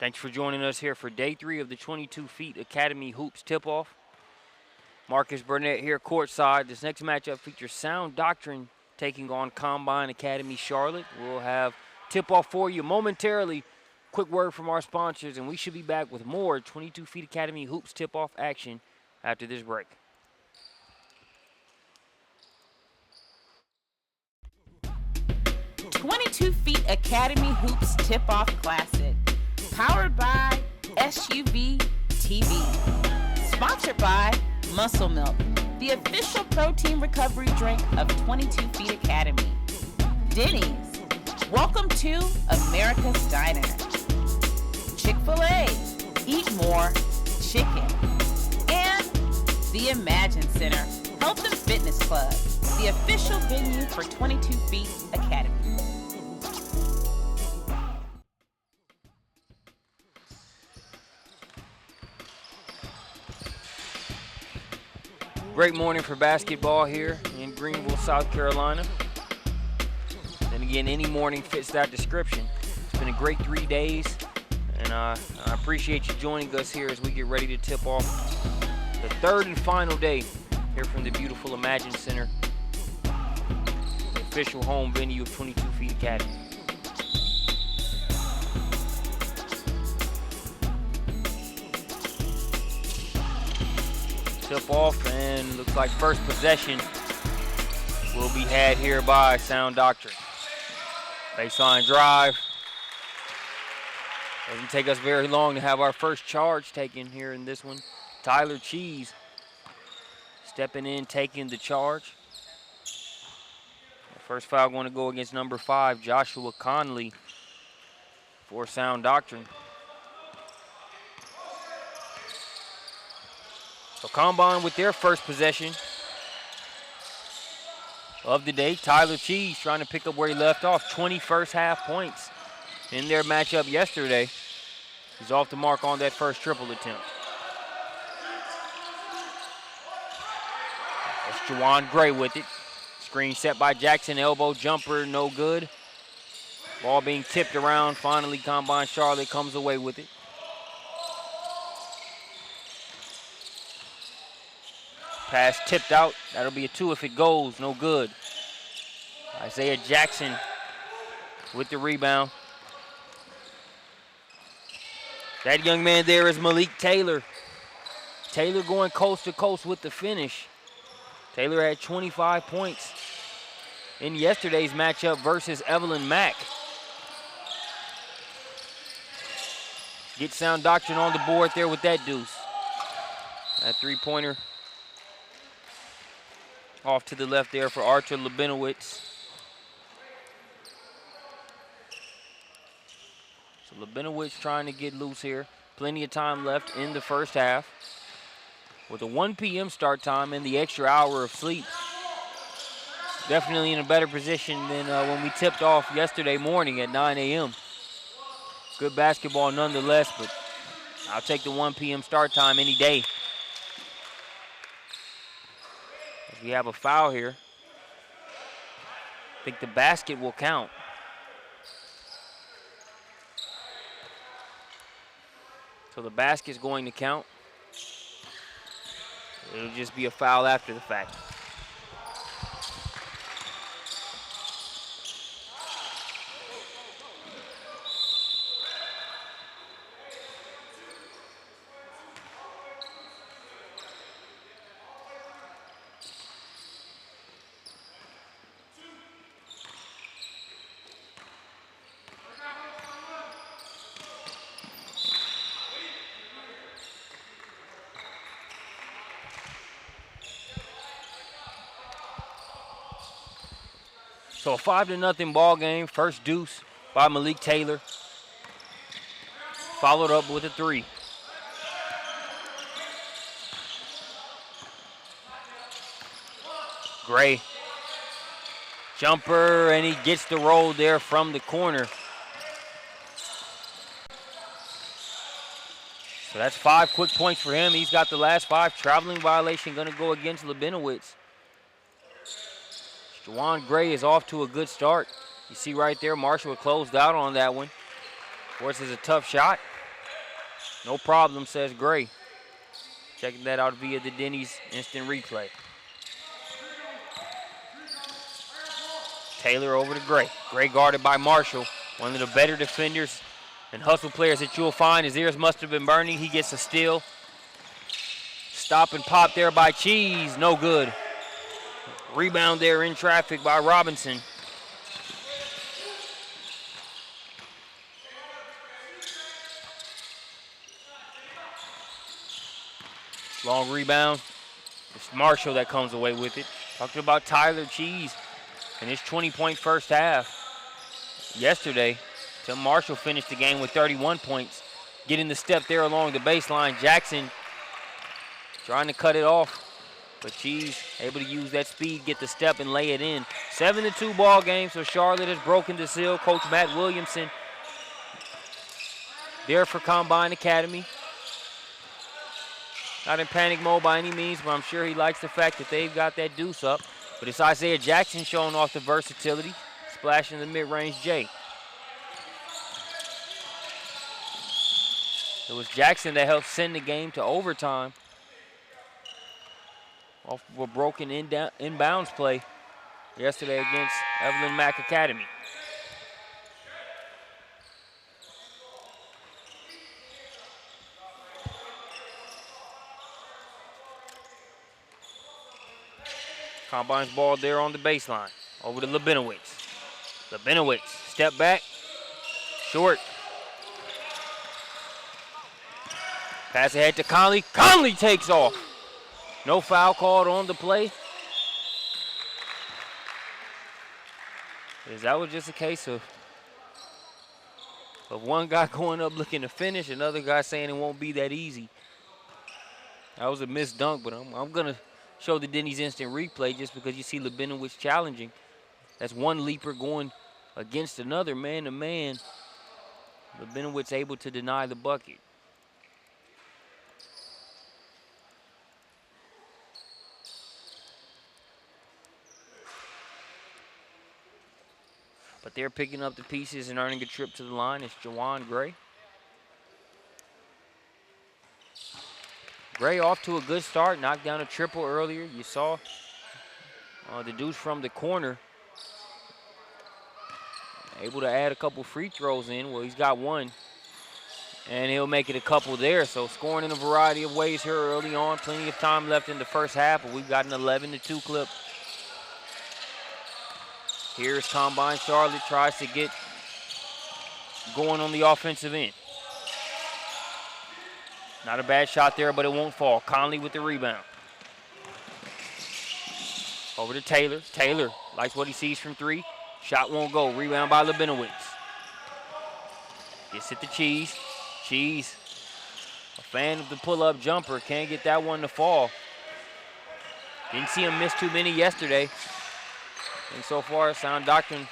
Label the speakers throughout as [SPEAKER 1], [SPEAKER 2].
[SPEAKER 1] Thanks for joining us here for day 3 of the 22 Feet Academy Hoops tip-off. Marcus Burnett here courtside. This next matchup features Sound Doctrine taking on Combine Academy Charlotte. We'll have tip-off for you momentarily. Quick word from our sponsors, and we should be back with more 22 Feet Academy Hoops tip-off action after this break.
[SPEAKER 2] Feet Academy Hoops Tip-Off Classic, powered by SUVtv, sponsored by Muscle Milk, the official protein recovery drink of 22 Feet Academy. Denny's, welcome to America's Diner. Chick-fil-A, eat more chicken. And the Imagine Center, Health and Fitness Club, the official venue for 22 Feet Academy.
[SPEAKER 1] Great morning for basketball here in Greenville, South Carolina. Then again, any morning fits that description. It's been a great 3 days, and I appreciate you joining us here as we get ready to tip off the third and final day here from the beautiful Imagine Center, the official home venue of 22 Feet Academy. Tip off, and looks like first possession will be had here by Sound Doctrine. Baseline drive. Doesn't take us very long to have our first charge taken here in this one. Tyler Cheese stepping in, taking the charge. The first foul going to go against number 5, Joshua Conley, for Sound Doctrine. So Combine with their first possession of the day. Tyler Cheese trying to pick up where he left off. 20 first half points in their matchup yesterday. He's off the mark on that first triple attempt. That's Juwan Gray with it. Screen set by Jackson, elbow jumper, no good. Ball being tipped around. Finally, Combine Charlotte comes away with it. Pass tipped out. That'll be a 2 if it goes. No good. Isaiah Jackson with the rebound. That young man there is Malik Taylor. Taylor going coast to coast with the finish. Taylor had 25 points in yesterday's matchup versus Evelyn Mack. Get Sound Doctrine on the board there with that deuce. That three-pointer off to the left there for Archer Labinowitz. So Labinowitz trying to get loose here. Plenty of time left in the first half. With a 1 p.m. start time and the extra hour of sleep. Definitely in a better position than when we tipped off yesterday morning at 9 a.m. Good basketball nonetheless, but I'll take the 1 p.m. start time any day. We have a foul here. I think the basket will count. So the basket's going to count. It'll just be a foul after the fact. So a 5-0 ball game. First deuce by Malik Taylor. Followed up with a 3. Gray. Jumper, and he gets the roll there from the corner. So that's 5 quick points for him. He's got the last 5. Traveling violation going to go against Labinowitz. Juwan Gray is off to a good start. You see right there, Marshall closed out on that one. Forces a tough shot. No problem, says Gray. Checking that out via the Denny's instant replay. Taylor over to Gray. Gray guarded by Marshall, one of the better defenders and hustle players that you'll find. His ears must have been burning. He gets a steal. Stop and pop there by Cheese, no good. Rebound there in traffic by Robinson. Long rebound. It's Marshall that comes away with it. Talking about Tyler Cheese in his 20-point first half. Yesterday, Tim Marshall finished the game with 31 points. Getting the step there along the baseline. Jackson trying to cut it off. But Cheese able to use that speed, get the step, and lay it in. 7-2 ball game, so Charlotte has broken the seal. Coach Matt Williamson there for Combine Academy. Not in panic mode by any means, but I'm sure he likes the fact that they've got that deuce up. But it's Isaiah Jackson showing off the versatility, splashing the mid-range J. It was Jackson that helped send the game to overtime off of a broken inbounds play yesterday against Evelyn Mack Academy. Combine's ball there on the baseline. Over to Labinowitz. Labinowitz, step back, short. Pass ahead to Conley. Conley takes off. No foul called on the play. That was just a case of one guy going up looking to finish, another guy saying it won't be that easy. That was a missed dunk, but I'm going to show the Denny's instant replay just because you see Labinowitz challenging. That's one leaper going against another man-to-man. Labinowitz able to deny the bucket. But they're picking up the pieces and earning a trip to the line. It's Jawan Gray. Gray off to a good start, knocked down a triple earlier. You saw the deuce from the corner. Able to add a couple free throws in. Well, he's got one, and he'll make it a couple there. So scoring in a variety of ways here early on. Plenty of time left in the first half, but we've got an 11-2 clip. Here's Combine Charlotte, tries to get going on the offensive end. Not a bad shot there, but it won't fall. Conley with the rebound. Over to Taylor. Taylor likes what he sees from three. Shot won't go. Rebound by Labinowitz. Gets it to Cheese. Cheese, a fan of the pull-up jumper. Can't get that one to fall. Didn't see him miss too many yesterday. And so far, Sound Doctrine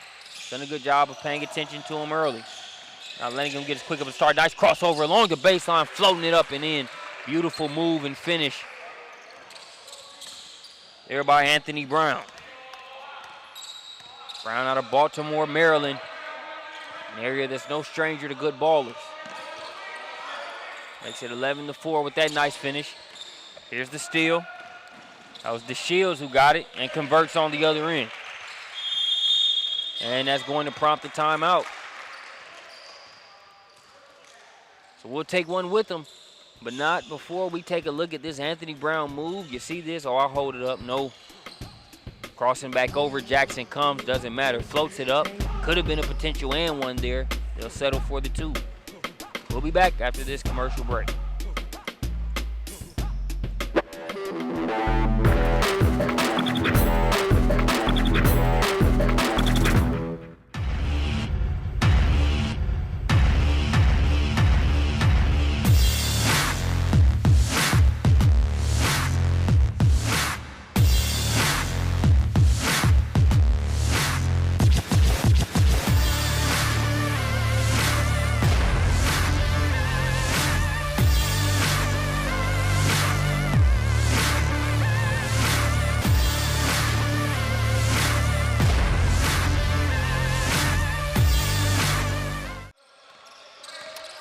[SPEAKER 1] done a good job of paying attention to him early. Not letting him get as quick of a start. Nice crossover along the baseline, floating it up and in. Beautiful move and finish there by Anthony Brown. Brown out of Baltimore, Maryland. An area that's no stranger to good ballers. Makes it 11-4 with that nice finish. Here's the steal. That was DeShields who got it and converts on the other end. And that's going to prompt the timeout. So we'll take one with them, but not before we take a look at this Anthony Brown move. You see this? Oh, I'll hold it up. No. Crossing back over. Jackson comes. Doesn't matter. Floats it up. Could have been a potential and one there. They'll settle for the two. We'll be back after this commercial break.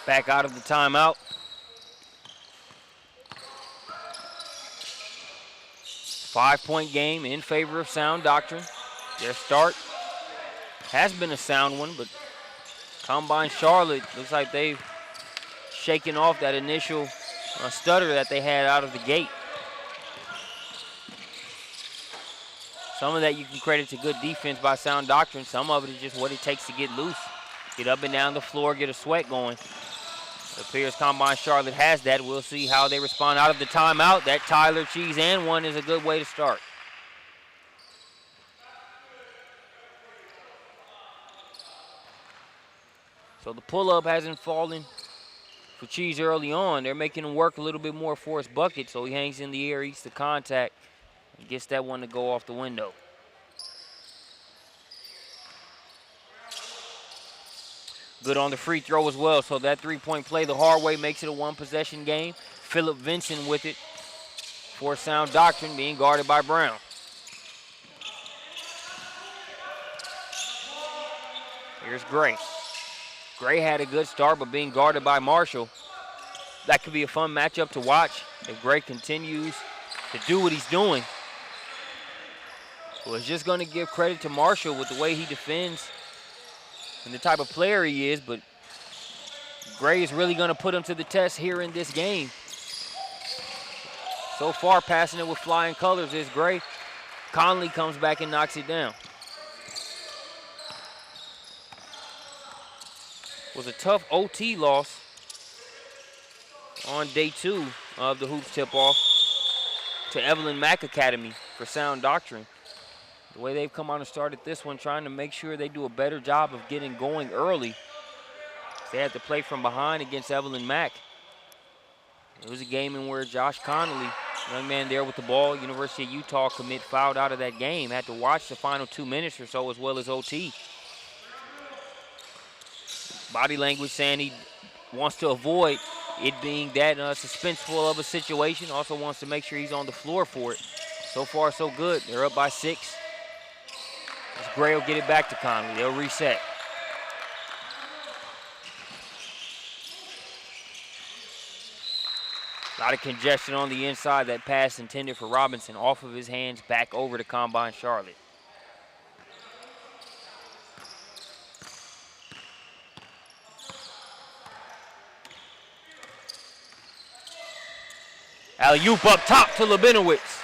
[SPEAKER 1] Back out of the timeout. 5-point game in favor of Sound Doctrine. Their start has been a sound one, but Combine Charlotte looks like they've shaken off that initial stutter that they had out of the gate. Some of that you can credit to good defense by Sound Doctrine. Some of it is just what it takes to get loose, get up and down the floor, get a sweat going. It appears Combine Charlotte has that. We'll see how they respond out of the timeout. That Tyler cheese and one is a good way to start. So the pull-up hasn't fallen for Cheese early on. They're making him work a little bit more for his bucket, so he hangs in the air, eats the contact, and gets that one to go off the window. Good on the free throw as well, so that three-point play the hard way makes it a one-possession game. Phillip Vincent with it for Sound Doctrine, being guarded by Brown. Here's Gray. Gray had a good start, but being guarded by Marshall. That could be a fun matchup to watch if Gray continues to do what he's doing. Well, it's just going to give credit to Marshall with the way he defends and the type of player he is, but Gray is really going to put him to the test here in this game. So far, passing it with flying colors is Gray. Conley comes back and knocks it down. It was a tough OT loss on day 2 of the Hoops tip-off to Evelyn Mack Academy for Sound Doctrine. The way they've come out and started this one, trying to make sure they do a better job of getting going early. They had to play from behind against Evelyn Mack. It was a game in where Josh Connolly, young man there with the ball, University of Utah commit, fouled out of that game. Had to watch the final 2 minutes or so as well as OT. Body language saying he wants to avoid it being that suspenseful of a situation. Also wants to make sure he's on the floor for it. So far, so good. They're up by 6. As Gray will get it back to Conley. They'll reset. A lot of congestion on the inside. That pass intended for Robinson off of his hands back over to Combine Charlotte. Alley-oop up top to Labinowitz.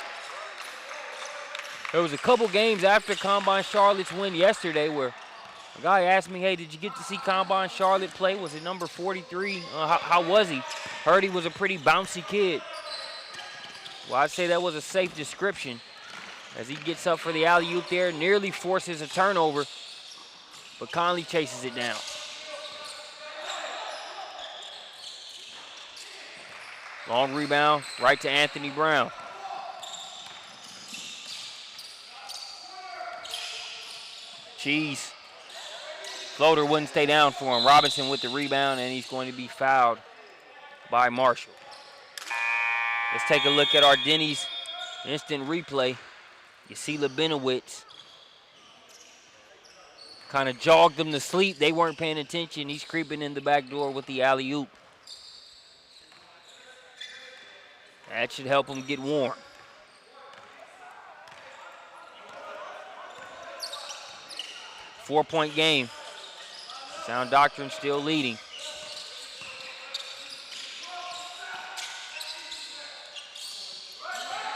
[SPEAKER 1] There was a couple games after Combine Charlotte's win yesterday where a guy asked me, hey, did you get to see Combine Charlotte play? Was it number 43? How was he? Heard he was a pretty bouncy kid. Well, I'd say that was a safe description as he gets up for the alley-oop there, nearly forces a turnover, but Conley chases it down. Long rebound, right to Anthony Brown. Cheese. Floater wouldn't stay down for him. Robinson with the rebound, and he's going to be fouled by Marshall. Let's take a look at our Denny's instant replay. You see Labinowitz kind of jogged them to sleep. They weren't paying attention. He's creeping in the back door with the alley-oop. That should help him get warm. Four-point game. Sound Doctrine still leading.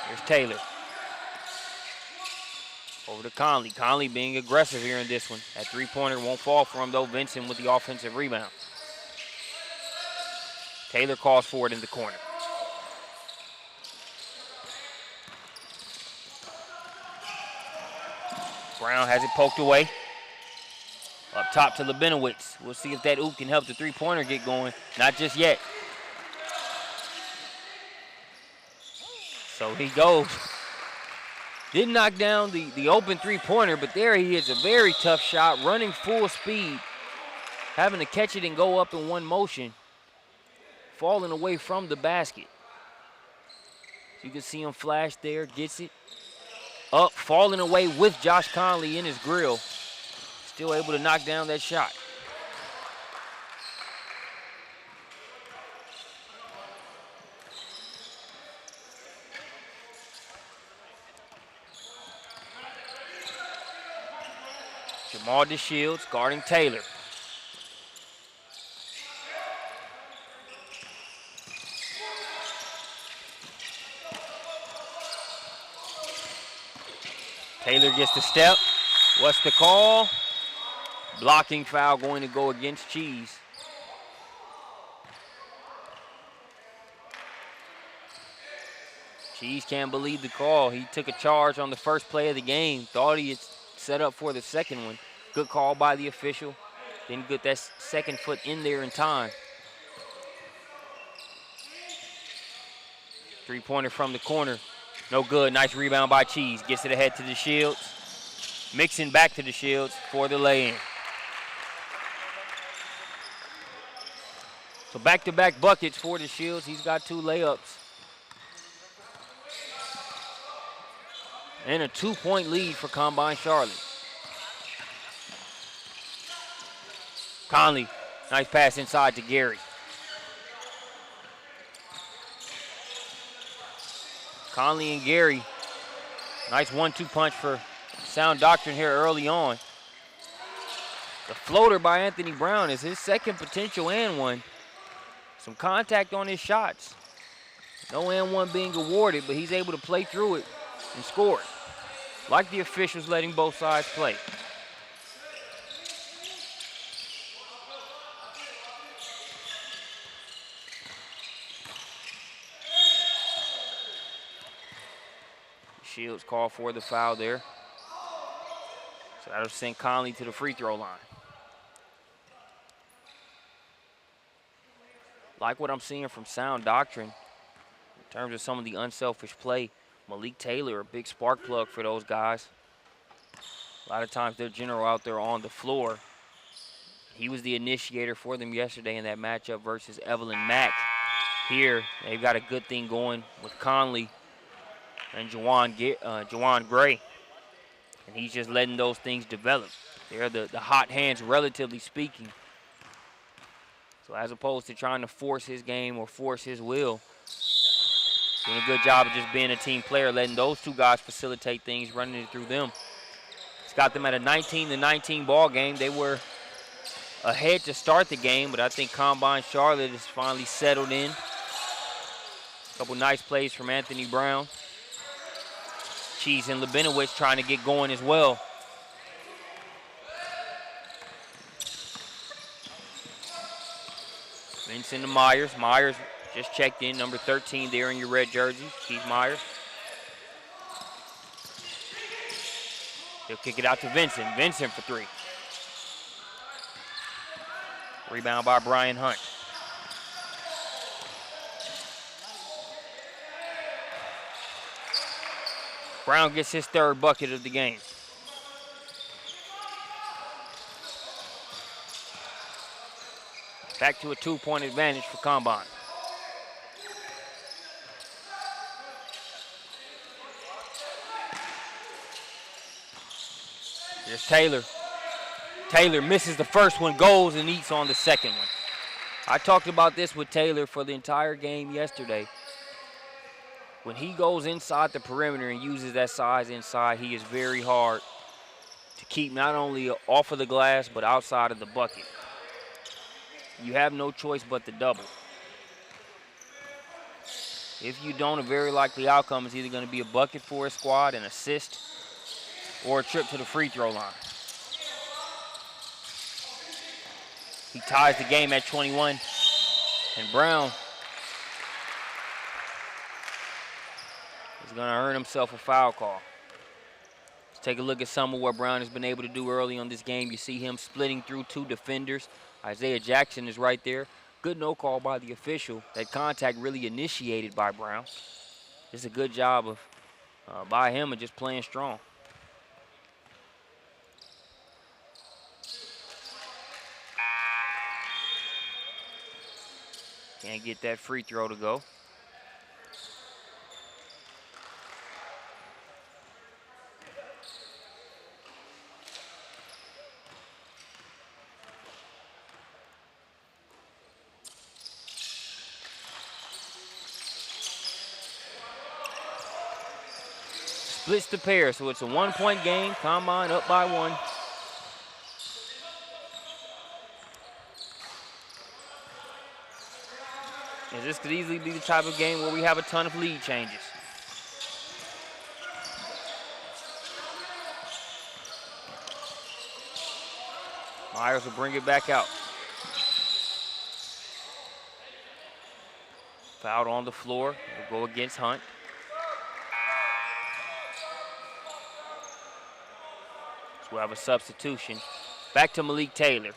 [SPEAKER 1] Here's Taylor. Over to Conley. Conley being aggressive here in this one. That three-pointer won't fall for him, though. Vincent with the offensive rebound. Taylor calls for it in the corner. Brown has it poked away. Up top to Labinowitz. We'll see if that oop can help the three-pointer get going. Not just yet. So he goes. Didn't knock down the open three-pointer, but there he is. A very tough shot, running full speed. Having to catch it and go up in one motion. Falling away from the basket. You can see him flash there, gets it. Up, falling away with Josh Conley in his grill. Still able to knock down that shot. Jamal DeShields guarding Taylor. Taylor gets the step. What's the call? Blocking foul going to go against Cheese. Cheese can't believe the call. He took a charge on the first play of the game. Thought he had set up for the second one. Good call by the official. Didn't get that second foot in there in time. Three-pointer from the corner. No good. Nice rebound by Cheese. Gets it ahead to DeShields. Mixing back to DeShields for the lay-in. So back-to-back buckets for DeShields. He's got 2 layups. And a 2-point lead for Combine Charlotte. Conley, nice pass inside to Gary. Conley and Gary, nice 1-2 punch for Sound Doctrine here early on. The floater by Anthony Brown is his second potential and one. Some contact on his shots. No and one being awarded, but he's able to play through it and score it. Like the officials letting both sides play. Shields call for the foul there. So that'll send Conley to the free throw line. Like what I'm seeing from Sound Doctrine in terms of some of the unselfish play. Malik Taylor, a big spark plug for those guys. A lot of times they're general out there on the floor. He was the initiator for them yesterday in that matchup versus Evelyn Mack. Here, they've got a good thing going with Conley and Juwan Gray. And he's just letting those things develop. They're the hot hands, relatively speaking. So as opposed to trying to force his game or force his will, doing a good job of just being a team player, letting those 2 guys facilitate things, running it through them. It's got them at a 19-19 ball game. They were ahead to start the game, but I think Combine Charlotte has finally settled in. A couple nice plays from Anthony Brown. Cheese and Labinowitz trying to get going as well. Vincent to Myers. Myers just checked in, number 13 there in your red jersey, Keith Myers. He'll kick it out to Vincent. Vincent for 3. Rebound by Brian Hunt. Brown gets his 3rd bucket of the game. Back to a 2-point advantage for Combine. Here's Taylor. Taylor misses the first one, goes and eats on the second one. I talked about this with Taylor for the entire game yesterday. When he goes inside the perimeter and uses that size inside, he is very hard to keep not only off of the glass, but outside of the bucket. You have no choice but to double. If you don't, a very likely outcome is either going to be a bucket for his squad, an assist, or a trip to the free throw line. He ties the game at 21, and Brown is going to earn himself a foul call. Let's take a look at some of what Brown has been able to do early on this game. You see him splitting through 2 defenders. Isaiah Jackson is right there. Good no call by the official. That contact really initiated by Brown. It's a good job of by him of just playing strong. Can't get that free throw to go. Splits the pair, so it's a 1-point game. Combine up by 1. Because this could easily be the type of game where we have a ton of lead changes. Myers will bring it back out. Fouled on the floor. Will go against Hunt. So we'll have a substitution. Back to Malik Taylor.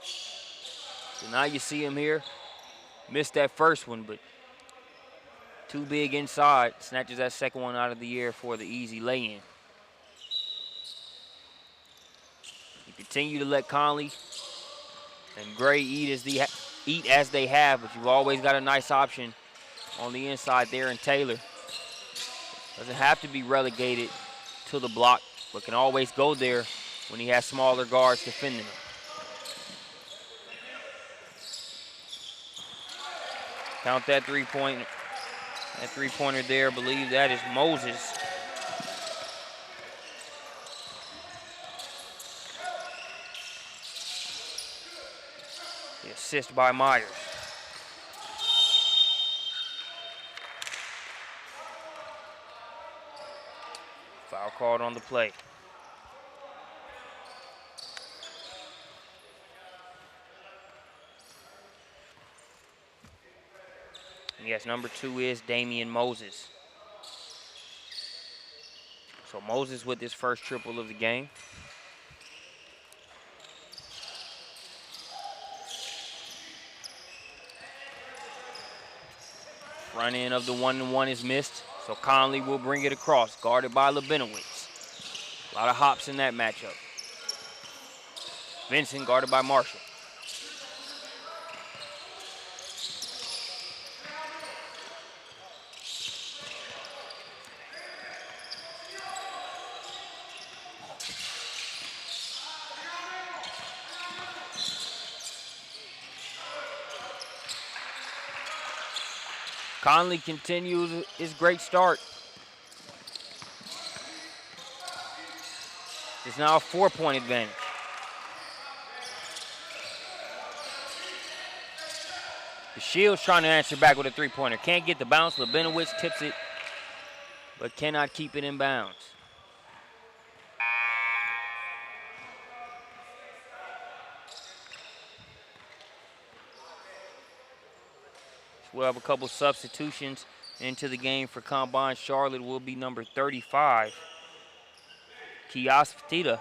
[SPEAKER 1] So now you see him here. Missed that first one, but too big inside. Snatches that second one out of the air for the easy lay-in. You continue to let Conley and Gray eat as they have, but you've always got a nice option on the inside there in Taylor. Doesn't have to be relegated to the block, but can always go there when he has smaller guards defending him. Count that three-pointer. That three-pointer there, I believe that is Moses. The assist by Myers. Foul called on the play. And yes, number 2 is Damian Moses. So Moses with his first triple of the game. Front end of the 1-1 is missed, so Conley will bring it across, guarded by Labinowitz. A lot of hops in that matchup. Vincent guarded by Marshall. Conley continues his great start. It's now a 4-point advantage. The Shield's trying to answer back with a three-pointer. Can't get the bounce. Labinowitz tips it, but cannot keep it in bounds. We'll have a couple substitutions into the game for Combine. Charlotte will be number 35, Kias Fatita.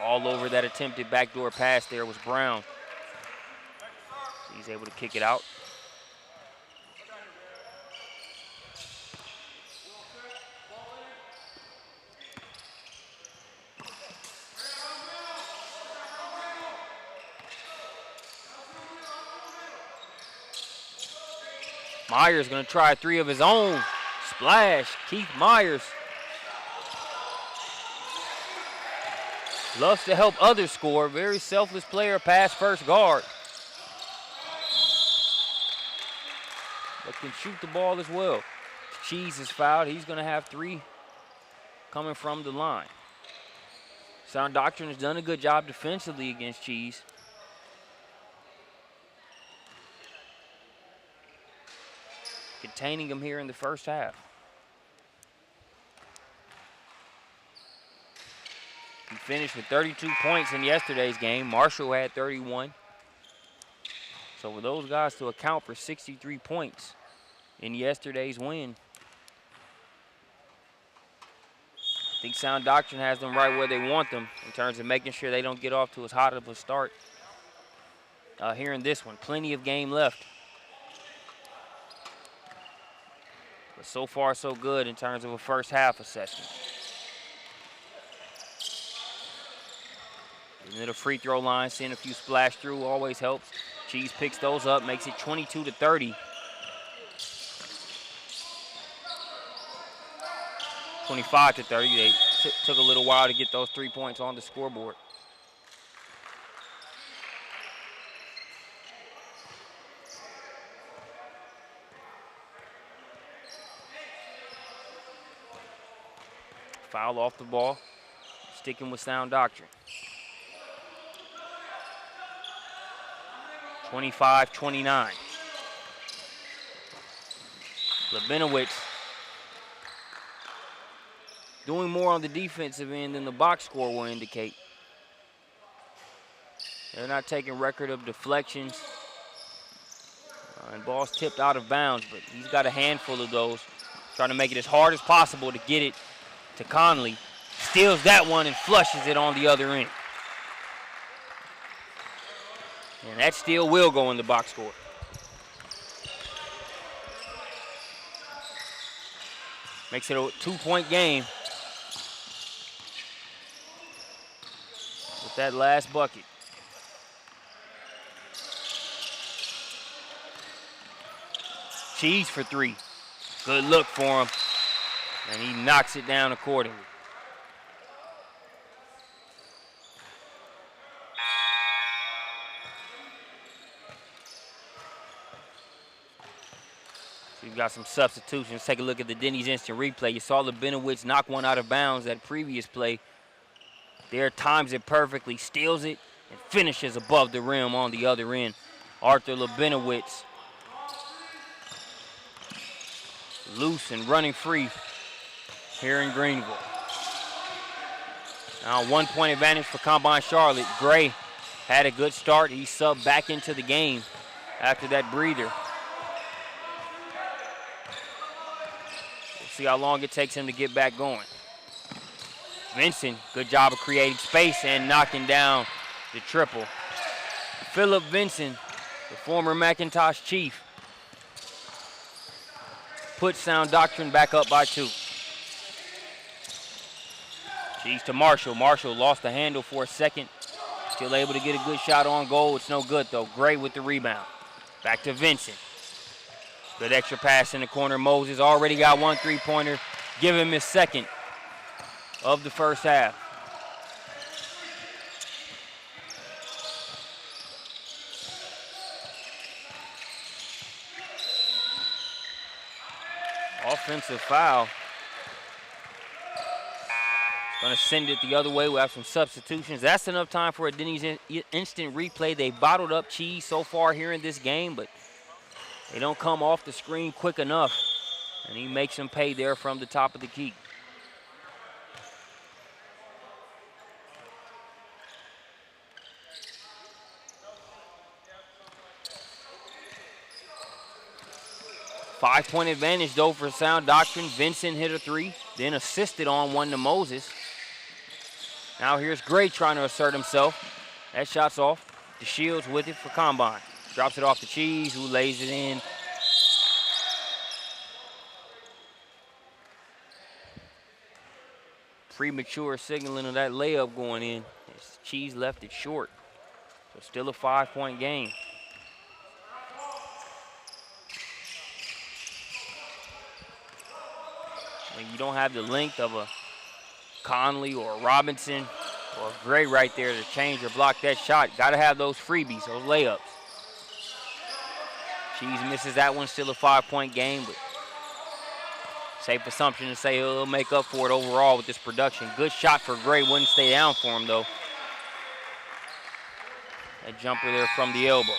[SPEAKER 1] All over that attempted backdoor pass there was Brown. So he's able to kick it out. Myers going to try a three of his own. Splash, Keith Myers. Loves to help others score. Very selfless player, pass first guard. But can shoot the ball as well. Cheese is fouled. He's going to have 3 coming from the line. Sound Doctrine has done a good job defensively against Cheese. Containing him here in the first half. He finished with 32 points in yesterday's game. Marshall had 31. So for those guys to account for 63 points in yesterday's win, I think Sound Doctrine has them right where they want them in terms of making sure they don't get off to as hot of a start here in this one. Plenty of game left. But so far, so good in terms of a first half assessment. Into the free throw line, seeing a few splash through always helps. Cheese picks those up, makes it 22-30. 25-30. They took a little while to get those 3 points on the scoreboard. Foul off the ball. sticking with sound doctrine. 25-29. Labinowitz doing more on the defensive end than the box score will indicate. They're not taking record of deflections. And balls tipped out of bounds, but he's got a handful of those. Trying to make it as hard as possible to get it to Conley. Steals that one and flushes it on the other end. And that steal will go in the box score. Makes it a 2-point game with that last bucket. Cheese for three. Good look for him. And he knocks it down accordingly. So you've got some substitutions. Take a look at the Denny's instant replay. You saw Labinowitz knock one out of bounds that previous play. There times it perfectly, steals it, and finishes above the rim on the other end. Arthur Labinowitz. Loose and running free here in Greenville. Now 1-point advantage for Combine Charlotte. Gray had a good start. He subbed back into the game after that breather. We'll see how long it takes him to get back going. Vincent, good job of creating space and knocking down the triple. Philip Vincent, the former McIntosh Chief, put Sound Doctrine back up by 2. Cheese to Marshall. Marshall lost the handle for a second. Still able to get a good shot on goal. It's no good, though. Gray with the rebound. Back to Vincent. Good extra pass in the corner. Moses already got 1 3-pointer. Give him his second of the first half. Offensive foul. Going to send it the other way. We'll have some substitutions. That's enough time for a Denny's instant replay. They bottled up Cheese so far here in this game, but they don't come off the screen quick enough. And he makes them pay there from the top of the key. Five-point advantage, though, for Sound Doctrine. Vincent hit a 3, then assisted on one to Moses. Now here's Gray trying to assert himself. That shot's off. DeShields with it for Combine. Drops it off to Cheese, who lays it in. Premature signaling of that layup going in. Cheese left it short. So still a 5-point game. When you don't have the length of a Conley or a Robinson or a Gray right there to change or block that shot, got to have those freebies, those layups. Cheese misses that one, still a 5-point game, but safe assumption to say he'll make up for it overall with this production. Good shot for Gray, wouldn't stay down for him though. That jumper there from the elbow.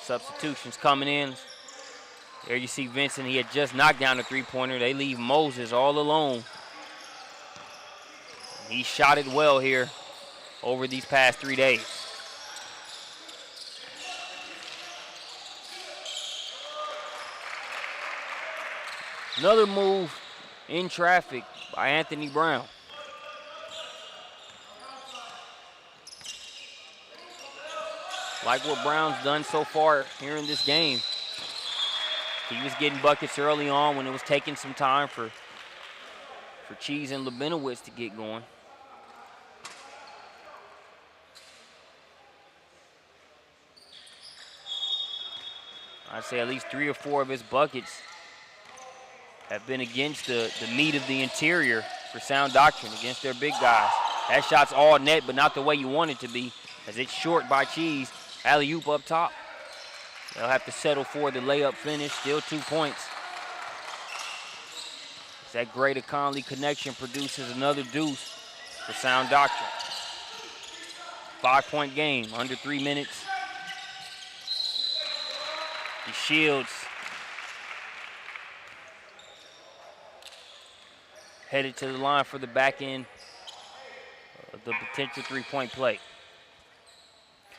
[SPEAKER 1] Substitutions coming in. There you see Vincent, he had just knocked down the 3-pointer. They leave Moses all alone. He shot it well here over these past 3 days. Another move in traffic by Anthony Brown. Like what Brown's done so far here in this game. He was getting buckets early on when it was taking some time for Cheese and Labinowitz to get going. I'd say at least 3 or 4 of his buckets have been against the meat of the interior for Sound Doctrine, against their big guys. That shot's all net, but not the way you want it to be, as it's short by Cheese. Alley-oop up top. They'll have to settle for the layup finish. Still 2 points. That Gray to Conley connection produces another deuce for Sound Doctrine. 5-point game, under 3 minutes. The Shields headed to the line for the back end of the potential 3-point play.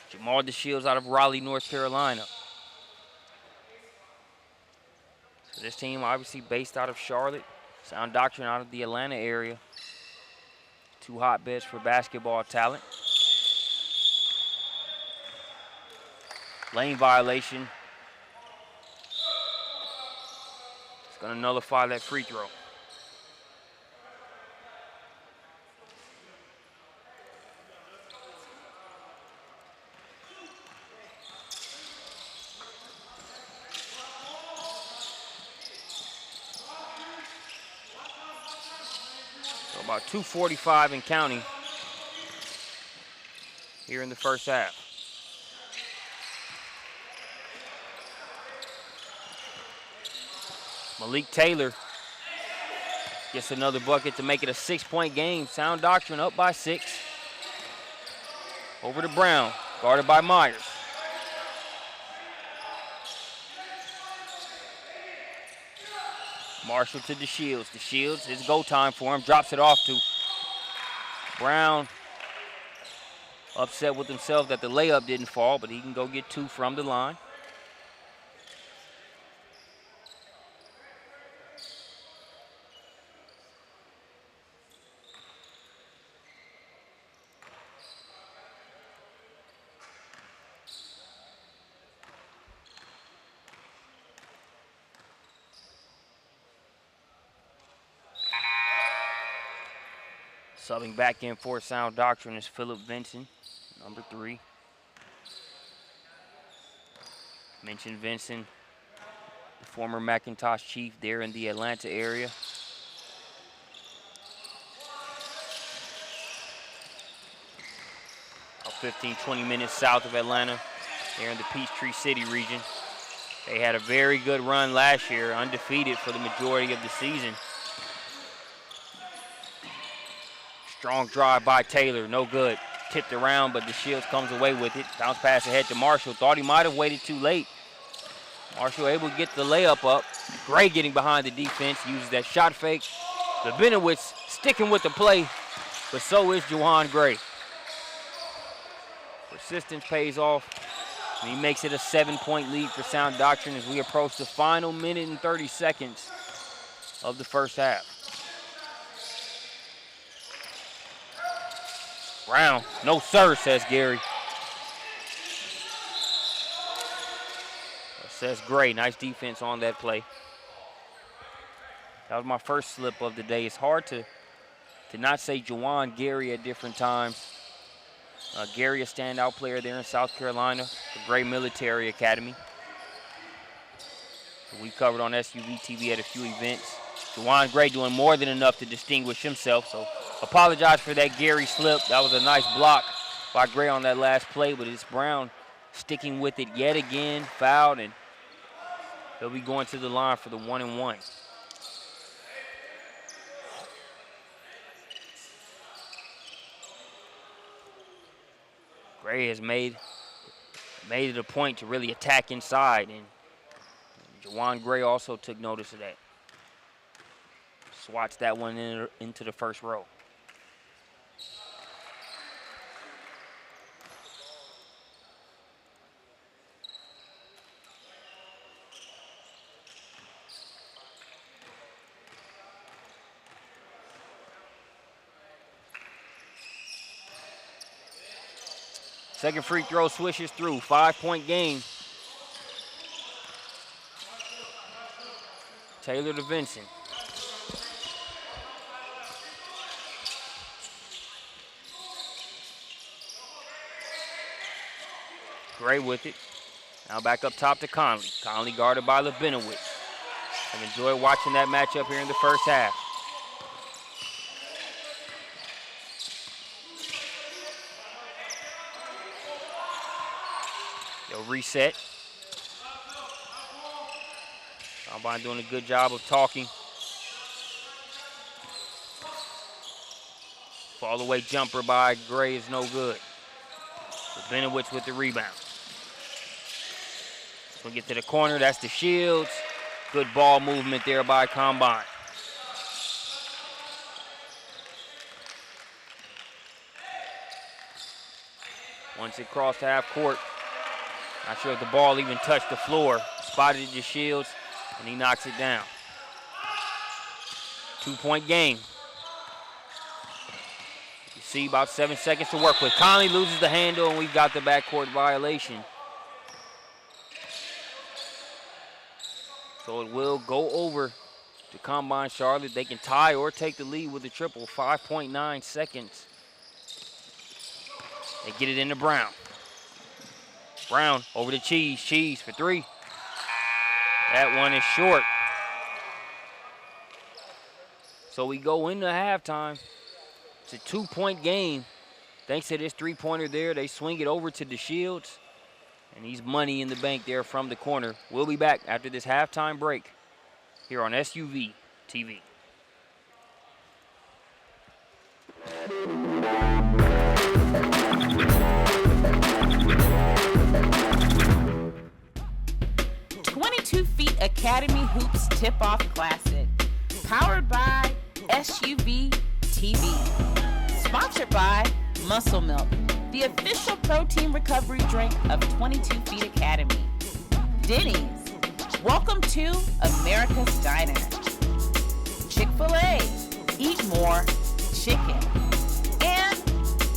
[SPEAKER 1] Jamal DeShields out of Raleigh, North Carolina. So this team obviously based out of Charlotte. Sound Doctrine out of the Atlanta area. 2 hotbeds for basketball talent. Lane violation. It's going to nullify that free throw. So about 2:45 and counting here in the first half. Malik Taylor gets another bucket to make it a 6-point game. Sound Doctrine up by 6. Over to Brown, guarded by Myers. Marshall to DeShields. DeShields, it's go time for him. Drops it off to Brown. Upset with himself that the layup didn't fall, but he can go get 2 from the line. Subbing back in for Sound Doctrine is Phillip Vinson, number 3. Mentioned Vinson, the former McIntosh chief there in the Atlanta area. About 15, 20 minutes south of Atlanta, there in the Peachtree City region. They had a very good run last year, undefeated for the majority of the season. Strong drive by Taylor, no good. Tipped around, but DeShields comes away with it. Bounce pass ahead to Marshall. Thought he might have waited too late. Marshall able to get the layup up. Gray getting behind the defense, uses that shot fake. Labinowitz sticking with the play, but so is Juwan Gray. Persistence pays off, and he makes it a 7-point lead for Sound Doctrine as we approach the final minute and 30 seconds of the first half. Brown, no sir, says Gary. Says Gray, nice defense on that play. That was my first slip of the day. It's hard to not say Juwan Gary at different times. Gary, a standout player there in South Carolina, the Gray Military Academy. So we covered on SUVtv at a few events. Juwan Gray doing more than enough to distinguish himself, so apologize for that Gary slip. That was a nice block by Gray on that last play, but it's Brown sticking with it yet again, fouled, and he'll be going to the line for the 1-and-1. Gray has made it a point to really attack inside, and Juwan Gray also took notice of that. Swats that one into the first row. Second free throw swishes through, 5-point game. Taylor to Vinson. Gray with it. Now back up top to Conley. Conley guarded by Labinowitz. I've enjoyed watching that matchup here in the first half. They'll reset. Combine doing a good job of talking Fall away jumper by Gray is no good. Benowitz with the rebound. So we get to the corner, that's the Shields. Good ball movement there by Combine. Once it crossed half court, not sure if the ball even touched the floor. Spotted it to Shields, and he knocks it down. 2-point game. You see about 7 seconds to work with. Conley loses the handle, and we've got the backcourt violation. So it will go over to Combine Charlotte. They can tie or take the lead with a triple. 5.9 seconds. They get it into Brown. Brown over to Cheese. Cheese for three. That one is short. So we go into halftime. It's a 2-point game. Thanks to this three-pointer there, they swing it over to the Shields. And he's money in the bank there from the corner. We'll be back after this halftime break here on SUVtv.
[SPEAKER 2] Academy Hoops Tip-Off Classic, powered by SUVtv, sponsored by Muscle Milk, the official protein recovery drink of 22 Feet Academy. Denny's, welcome to America's Diner. Chick-fil-A, eat more chicken. And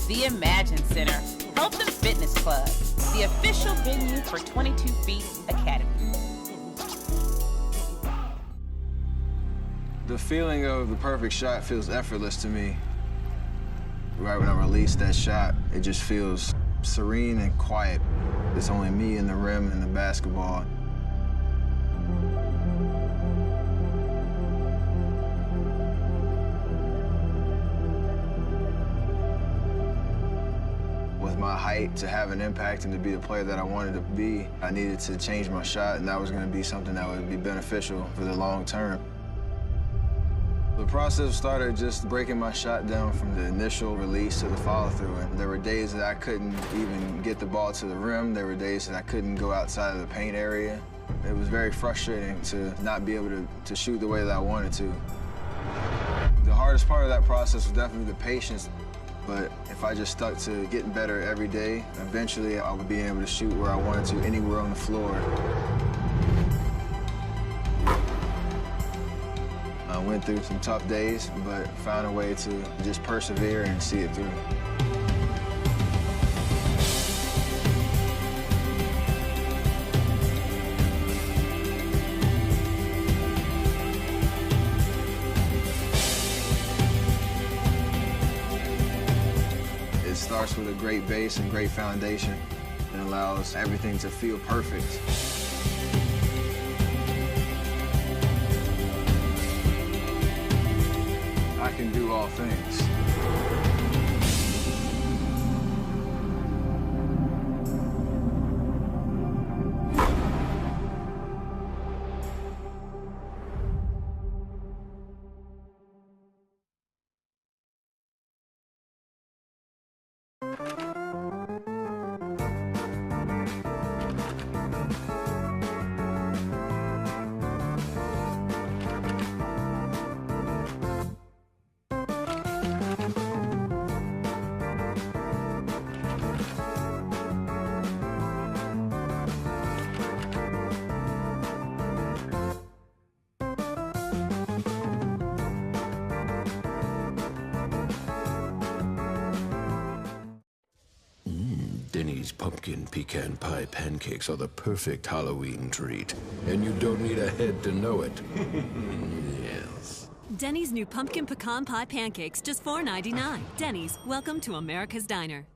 [SPEAKER 2] the Imagine Center, Health and Fitness Club, the official venue for 22 Feet Academy.
[SPEAKER 3] The feeling of the perfect shot feels effortless to me. Right when I release that shot, it just feels serene and quiet. It's only me and the rim and the basketball. With my height, to have an impact and to be the player that I wanted to be, I needed to change my shot, and that was going to be something that would be beneficial for the long term. The process started just breaking my shot down from the initial release to the follow-through. And there were days that I couldn't even get the ball to the rim. There were days that I couldn't go outside of the paint area. It was very frustrating to not be able to shoot the way that I wanted to. The hardest part of that process was definitely the patience. But if I just stuck to getting better every day, eventually I would be able to shoot where I wanted to, anywhere on the floor. I went through some tough days, but found a way to just persevere and see it through. It starts with a great base and great foundation. It allows everything to feel perfect. I can do all things.
[SPEAKER 4] Denny's pumpkin pecan pie pancakes are the perfect Halloween treat. And you don't need a head to know it. Yes.
[SPEAKER 5] Denny's new pumpkin pecan pie pancakes, just $4.99. Denny's, welcome to America's Diner.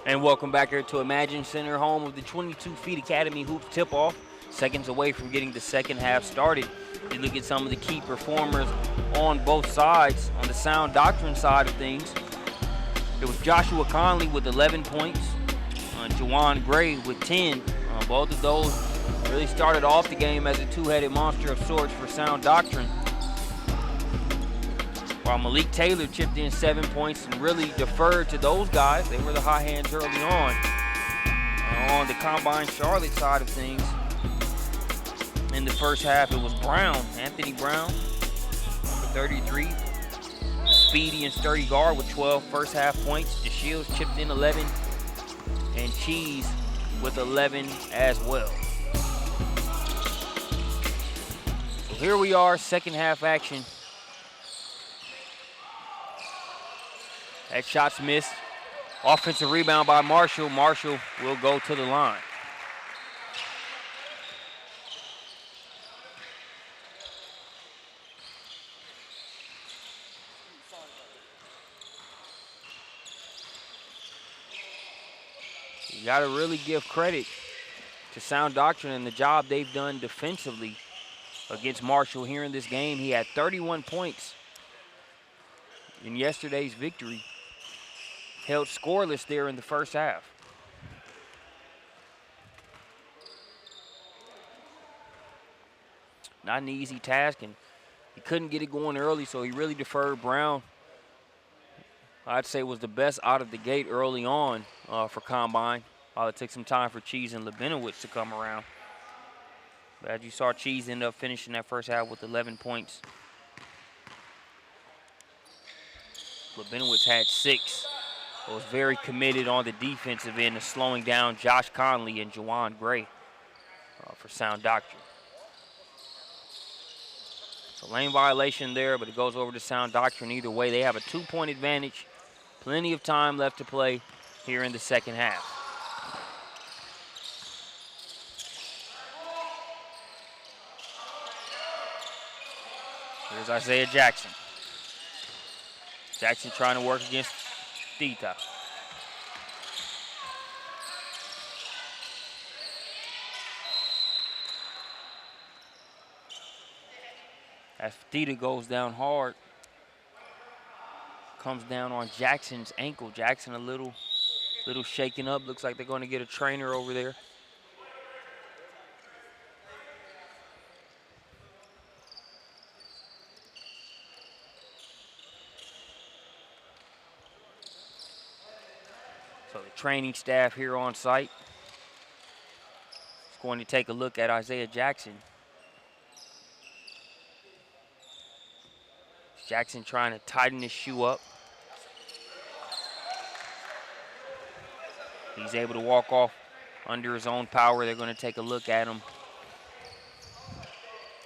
[SPEAKER 1] And welcome back here to Imagine Center, home of the 22 Feet Academy Hoops tip-off. Seconds away from getting the second half started. You look at some of the key performers on both sides. On the Sound Doctrine side of things, it was Joshua Conley with 11 points, Juwan Gray with 10. Both of those really started off the game as a two-headed monster of sorts for Sound Doctrine. While Malik Taylor chipped in 7 points and really deferred to those guys. They were the hot hands early on. On the Combine Charlotte side of things, in the first half, it was Brown, Anthony Brown, number 33. Speedy and sturdy guard with 12 first half points. DeShields chipped in 11, and Cheese with 11 as well. So here we are, second half action. That shot's missed. Offensive rebound by Marshall. Marshall will go to the line. You got to really give credit to Sound Doctrine and the job they've done defensively against Marshall here in this game. He had 31 points in yesterday's victory. Held scoreless there in the first half. Not an easy task, and he couldn't get it going early, so he really deferred. Brown, I'd say, was the best out of the gate early on for Combine. While it took some time for Cheese and Labinowitz to come around. But as you saw, Cheese end up finishing that first half with 11 points. Labinowitz had 6. Was very committed on the defensive end of slowing down Josh Conley and Juwan Gray for Sound Doctrine. So lane violation there, but it goes over to Sound Doctrine either way. They have a 2-point advantage. Plenty of time left to play here in the second half. Here's Isaiah Jackson. Jackson trying to work against Tita. As Tita goes down hard, comes down on Jackson's ankle. Jackson a little shaken up. Looks like they're going to get a trainer over there. So the training staff here on site is going to take a look at Isaiah Jackson. Jackson trying to tighten his shoe up. He's able to walk off under his own power. They're going to take a look at him.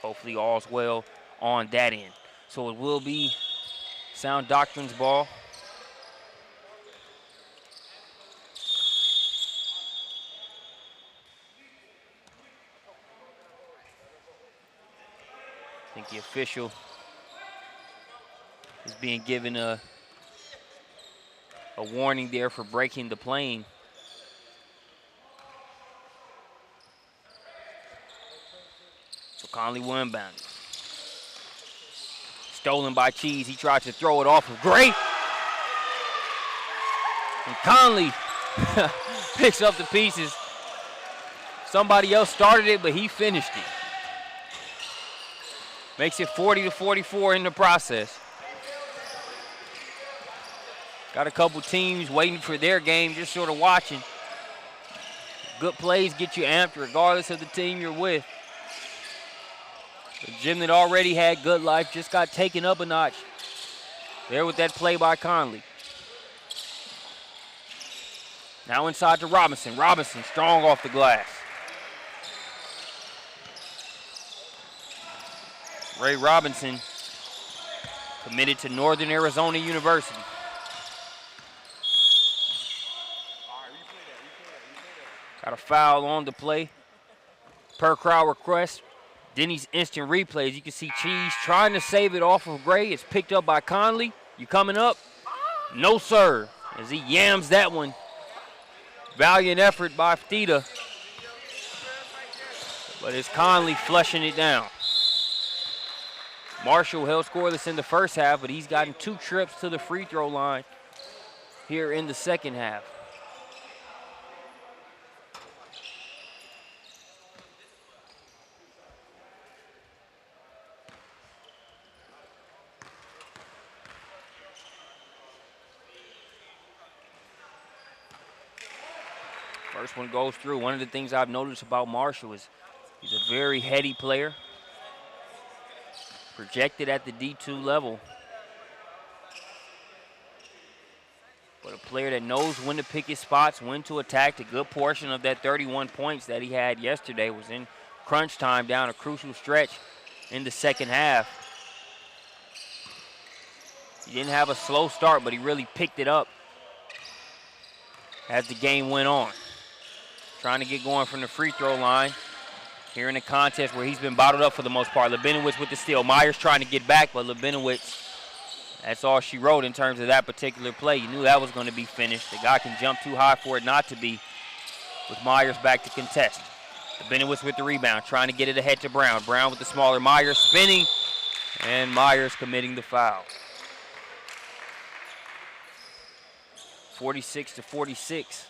[SPEAKER 1] Hopefully all's well on that end. So it will be Sound Doctrine's ball. I think the official is being given a warning there for breaking the plane. So Conley will inbound. Stolen by Cheese. He tried to throw it off of Gray. And Conley picks up the pieces. Somebody else started it, but he finished it. Makes it 40-44 in the process. Got a couple teams waiting for their game, just sort of watching. Good plays get you amped regardless of the team you're with. The gym that already had good life just got taken up a notch there with that play by Conley. Now inside to Robinson. Robinson strong off the glass. Ray Robinson committed to Northern Arizona University. Got a foul on the play. Per crowd request. Denny's instant replays. You can see Cheese trying to save it off of Gray. It's picked up by Conley. You coming up? No, sir. As he yams that one. Valiant effort by Tita. But it's Conley flushing it down. Marshall held scoreless in the first half, but he's gotten 2 trips to the free throw line here in the second half. First one goes through. One of the things I've noticed about Marshall is he's a very heady player. Projected at the D2 level. But a player that knows when to pick his spots, when to attack. A good portion of that 31 points that he had yesterday was in crunch time down a crucial stretch in the second half. He didn't have a slow start, but he really picked it up as the game went on. Trying to get going from the free throw line. Here in a contest where he's been bottled up for the most part. Labinowitz with the steal. Myers trying to get back, but Labinowitz, that's all she wrote in terms of that particular play. You knew that was going to be finished. The guy can jump too high for it not to be, with Myers back to contest. Labinowitz with the rebound, trying to get it ahead to Brown. Brown with the smaller Myers spinning, and Myers committing the foul. 46-46.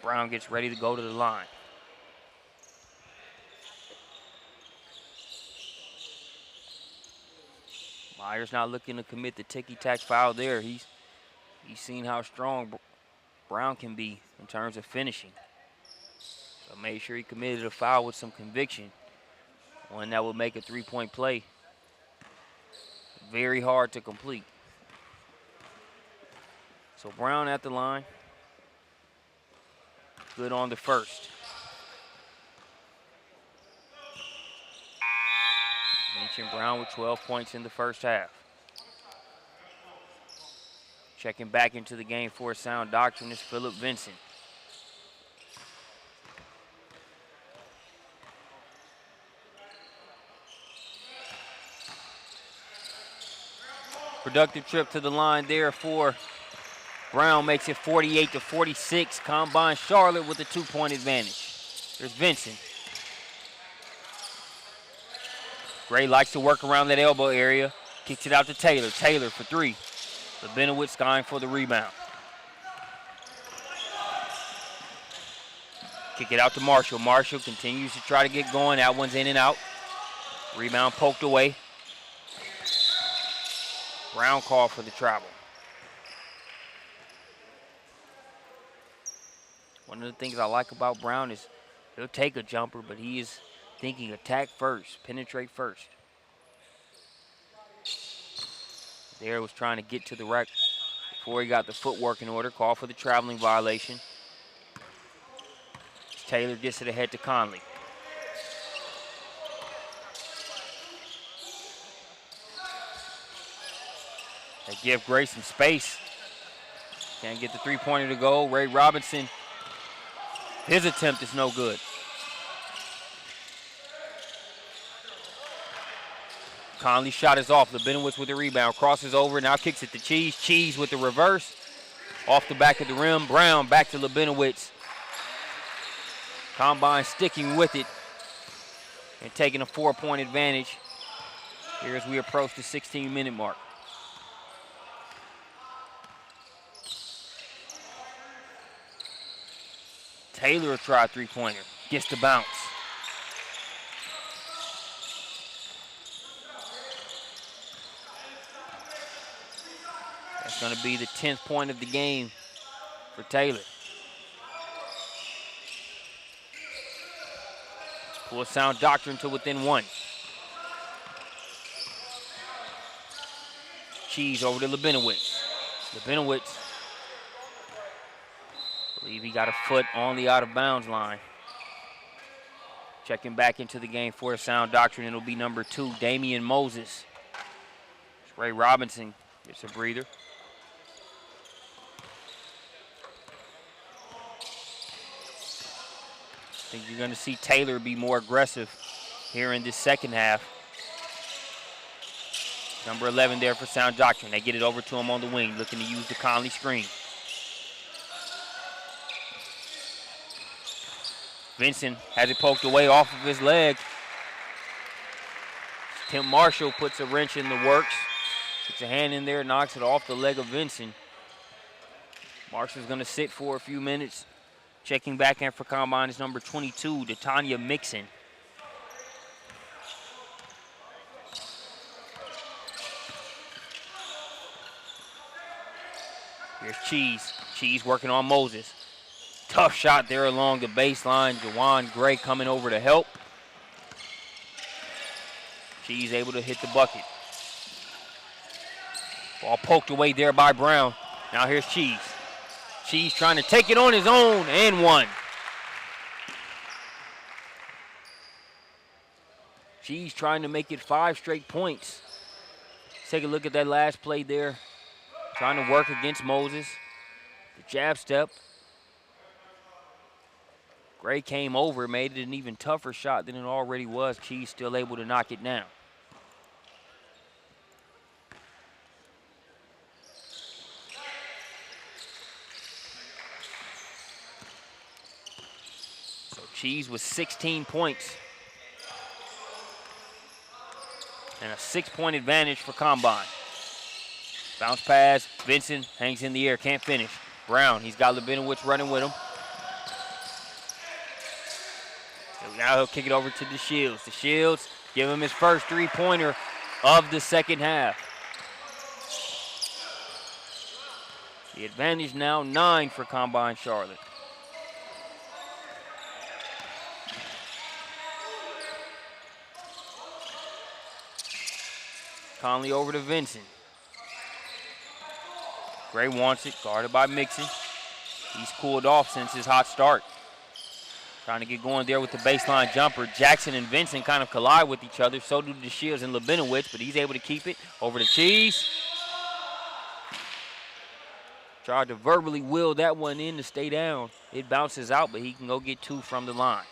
[SPEAKER 1] Brown gets ready to go to the line. Myers not looking to commit the ticky-tack foul there. He's seen how strong Brown can be in terms of finishing. So made sure he committed a foul with some conviction. One that would make a three-point play very hard to complete. So Brown at the line. Good on the first. Mentioned Brown with 12 points in the first half. Checking back into the game for a sound doctrine is Philip Vincent. Productive trip to the line there for Brown, makes it 48-46. Combine Charlotte with a 2-point advantage. There's Vincent. Gray likes to work around that elbow area. Kicks it out to Taylor. Taylor for three. Lebenowitz going for the rebound. Kick it out to Marshall. Marshall continues to try to get going. That one's in and out. Rebound poked away. Brown called for the travel. One of the things I like about Brown is he'll take a jumper, but he is thinking attack first, penetrate first. There was trying to get to the rack before he got the footwork in order. Call for the traveling violation. Taylor gets it ahead to Conley. They give Gray some space. Can't get the three-pointer to go. Ray Robinson, his attempt is no good. Conley's shot is off. Lebenowitz with the rebound. Crosses over, now kicks it to Cheese. Cheese with the reverse. Off the back of the rim. Brown back to Lebenowitz. Combine sticking with it and taking a 4-point advantage here as we approach the 16-minute mark. Taylor will try a three-pointer. Gets the bounce. That's going to be the 10th point of the game for Taylor. Pull sound Doctrine to within one. Cheese over to Lebenowitz. Lebenowitz, I believe he got a foot on the out-of-bounds line. Checking back into the game for a sound Doctrine, it'll be number 2, Damian Moses. Ray Robinson gets a breather. I think you're going to see Taylor be more aggressive here in this second half. Number 11 there for sound Doctrine. They get it over to him on the wing, looking to use the Conley screen. Vincent has it poked away off of his leg. Tim Marshall puts a wrench in the works. Puts a hand in there, knocks it off the leg of Vincent. Marshall's going to sit for a few minutes. Checking back in for Combine is number 22, Tanya Mixon. Here's Cheese. Cheese working on Moses. Tough shot there along the baseline. Jawan Gray coming over to help. Cheese able to hit the bucket. Ball poked away there by Brown. Now here's Cheese. Cheese trying to take it on his own and one. Cheese trying to make it 5 straight points. Let's take a look at that last play there. Trying to work against Moses. The jab step. Gray came over, made it an even tougher shot than it already was. Cheese still able to knock it down. Cheese with 16 points. And a 6-point advantage for Combine. Bounce pass, Vincent hangs in the air, can't finish. Brown, he's got Lebenowitz running with him. Now he'll kick it over to DeShields. DeShields give him his first three-pointer of the second half. The advantage now 9 for Combine Charlotte. Conley over to Vincent. Gray wants it, guarded by Mixon. He's cooled off since his hot start. Trying to get going there with the baseline jumper. Jackson and Vincent kind of collide with each other. So do DeShields and Labinowitz, but he's able to keep it. Over to Cheese. Tried to verbally will that one in to stay down. It bounces out, but he can go get 2 from the line.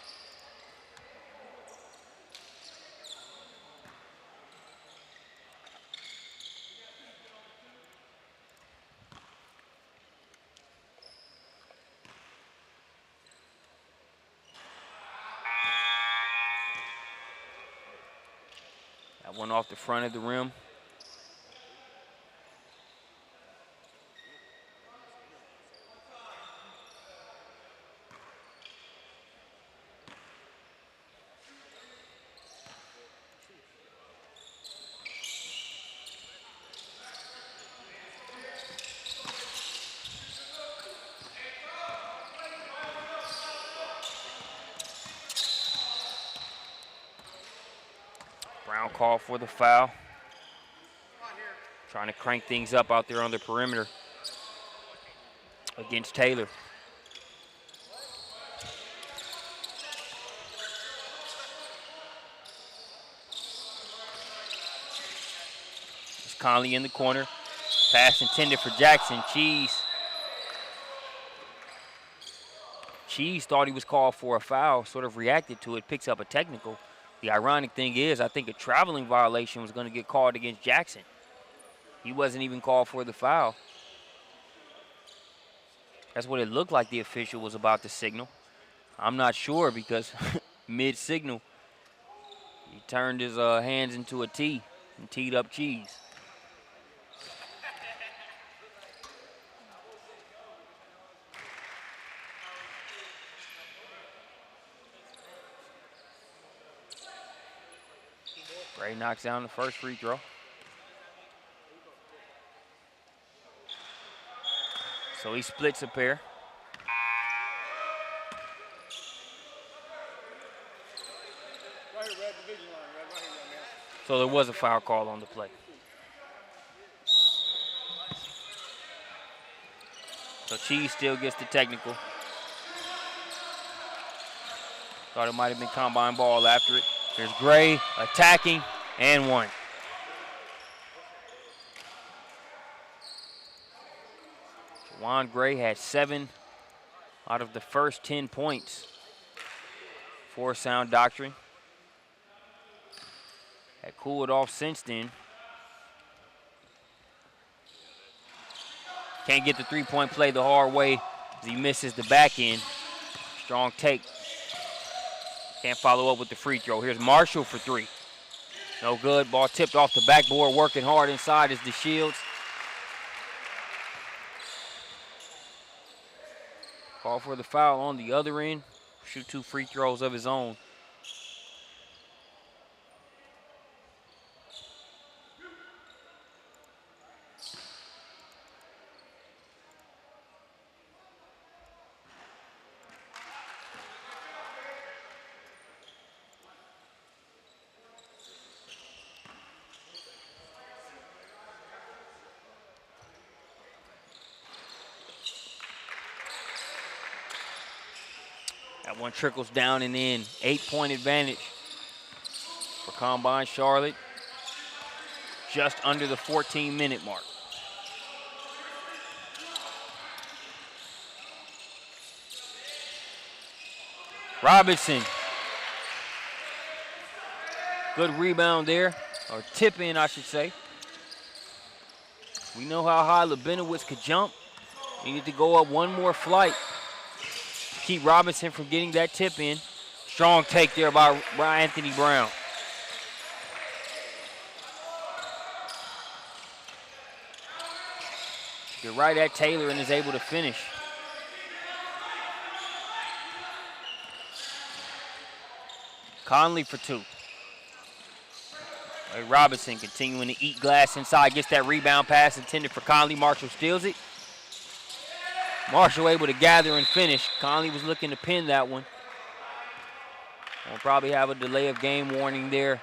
[SPEAKER 1] That one off the front of the rim. Brown called for the foul. Trying to crank things up out there on the perimeter against Taylor. It's Conley in the corner. Pass intended for Jackson. Cheese thought he was called for a foul, sort of reacted to it, picks up a technical. The ironic thing is, I think a traveling violation was going to get called against Jackson. He wasn't even called for the foul. That's what it looked like the official was about to signal. I'm not sure because mid-signal, he turned his hands into a T and teed up Cheese. Gray knocks down the first free throw. So he splits a pair. So there was a foul call on the play. So Cheese still gets the technical. Thought it might have been combine ball after it. There's Gray attacking and 1. Juwan Gray had 7 out of the first 10 points for Sound Doctrine. Had cooled off since then. Can't get the three-point play the hard way as he misses the back end. Strong take. Can't follow up with the free throw. Here's Marshall for 3. No good. Ball tipped off the backboard. Working hard inside is DeShields. Call for the foul on the other end. Shoot 2 free throws of his own. That one trickles down and in. 8-point advantage for Combine Charlotte. Just under the 14-minute mark. Robinson. Good rebound there, or tip in, I should say. We know how high Labinowitz could jump. He needed to go up one more flight. Keep Robinson from getting that tip in. Strong take there by Anthony Brown. You're right at Taylor and is able to finish. Conley for 2. Robinson continuing to eat glass inside. Gets that rebound pass intended for Conley. Marshall steals it. Marshall able to gather and finish. Conley was looking to pin that one. We'll probably have a delay of game warning there.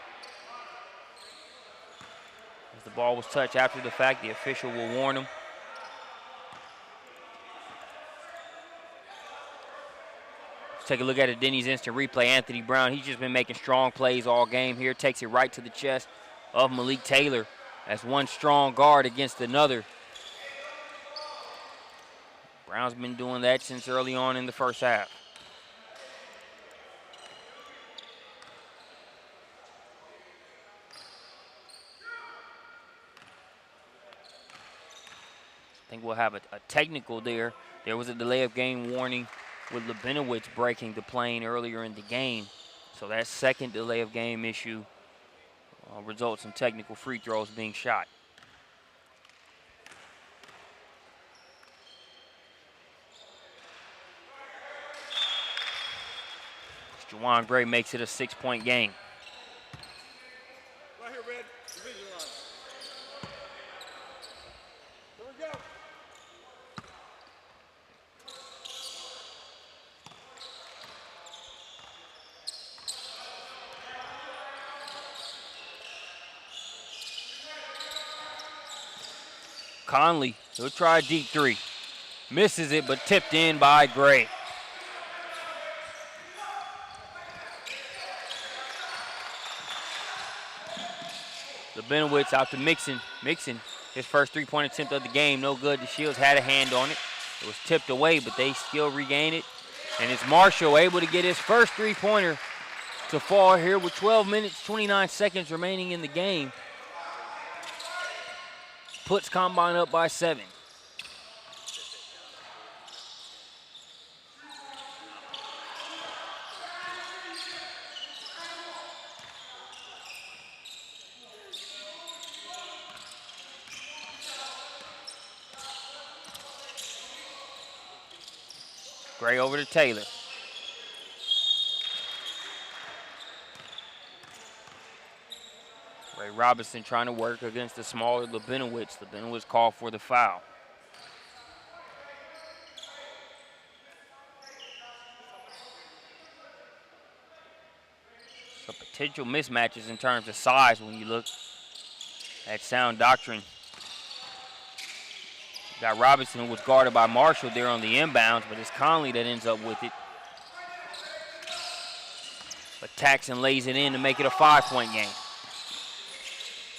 [SPEAKER 1] As the ball was touched after the fact, the official will warn him. Let's take a look at it. Denny's instant replay. Anthony Brown, he's just been making strong plays all game here. Takes it right to the chest of Malik Taylor as one strong guard against another. Brown's been doing that since early on in the first half. I think we'll have a technical there. There was a delay of game warning with Labinowitz breaking the plane earlier in the game. So that second delay of game issue results in technical free throws being shot. Juwan Gray makes it a 6-point game.
[SPEAKER 6] Right here, Red. Division line. Here we go.
[SPEAKER 1] Conley, he'll try a deep three. Misses it, but tipped in by Gray. Labinowitz out to Mixon. Mixon, his first three-point attempt of the game, no good. The Shields had a hand on it. It was tipped away, but they still regain it. And it's Marshall able to get his first three-pointer to fall here with 12 minutes, 29 seconds remaining in the game. Puts Combine up by 7. Gray over to Taylor. Ray Robinson trying to work against the smaller Labinowitz. Labinowitz called for the foul. So potential mismatches in terms of size when you look at sound doctrine. Got Robinson, who was guarded by Marshall there on the inbounds, but it's Conley that ends up with it. But Taxson lays it in to make it a 5-point game.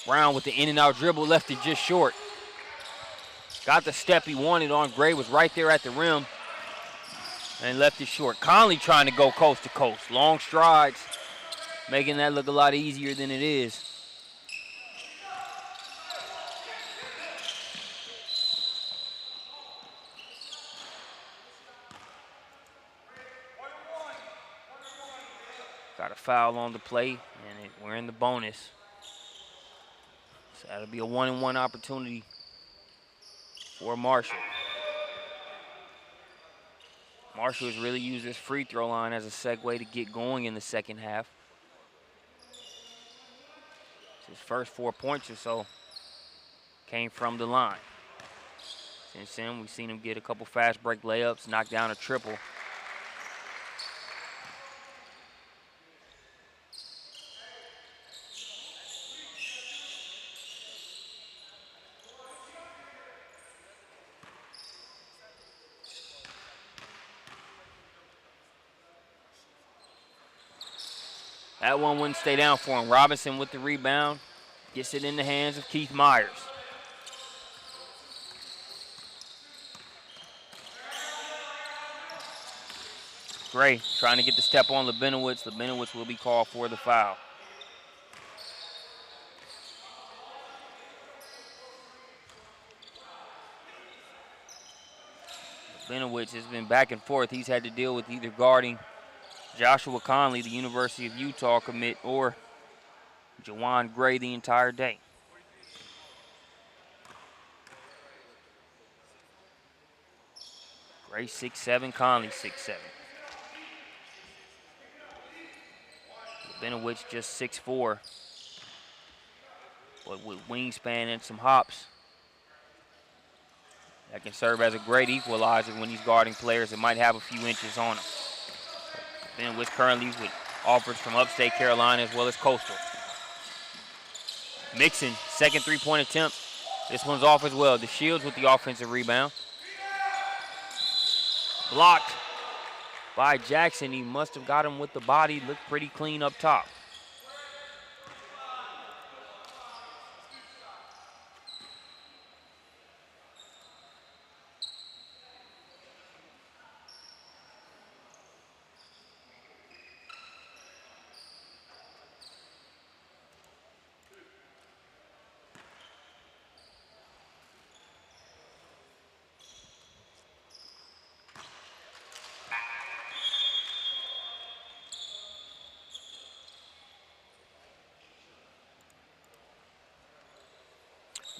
[SPEAKER 1] Brown with the in-and-out dribble left it just short. Got the step he wanted on Gray, was right there at the rim, and left it short. Conley trying to go coast to coast. Long strides, making that look a lot easier than it is. Got a foul on the play, and we're in the bonus. So that'll be a 1-and-1 opportunity for Marshall. Marshall has really used this free throw line as a segue to get going in the second half. His first 4 points or so came from the line. Since then, we've seen him get a couple fast break layups, knock down a triple. That one wouldn't stay down for him. Robinson with the rebound. Gets it in the hands of Keith Myers. Gray trying to get the step on Labinowitz. Labinowitz will be called for the foul. Labinowitz has been back and forth. He's had to deal with either guarding Joshua Conley, the University of Utah commit, or Juwan Gray the entire day. Gray 6'7", Conley 6'7". Labinowitz just 6'4", but with wingspan and some hops. That can serve as a great equalizer when he's guarding players that might have a few inches on him. Benowitz currently with offers from upstate Carolina as well as Coastal. Mixon, second three-point attempt. This one's off as well. The Shields with the offensive rebound. Blocked by Jackson. He must have got him with the body. Looked pretty clean up top.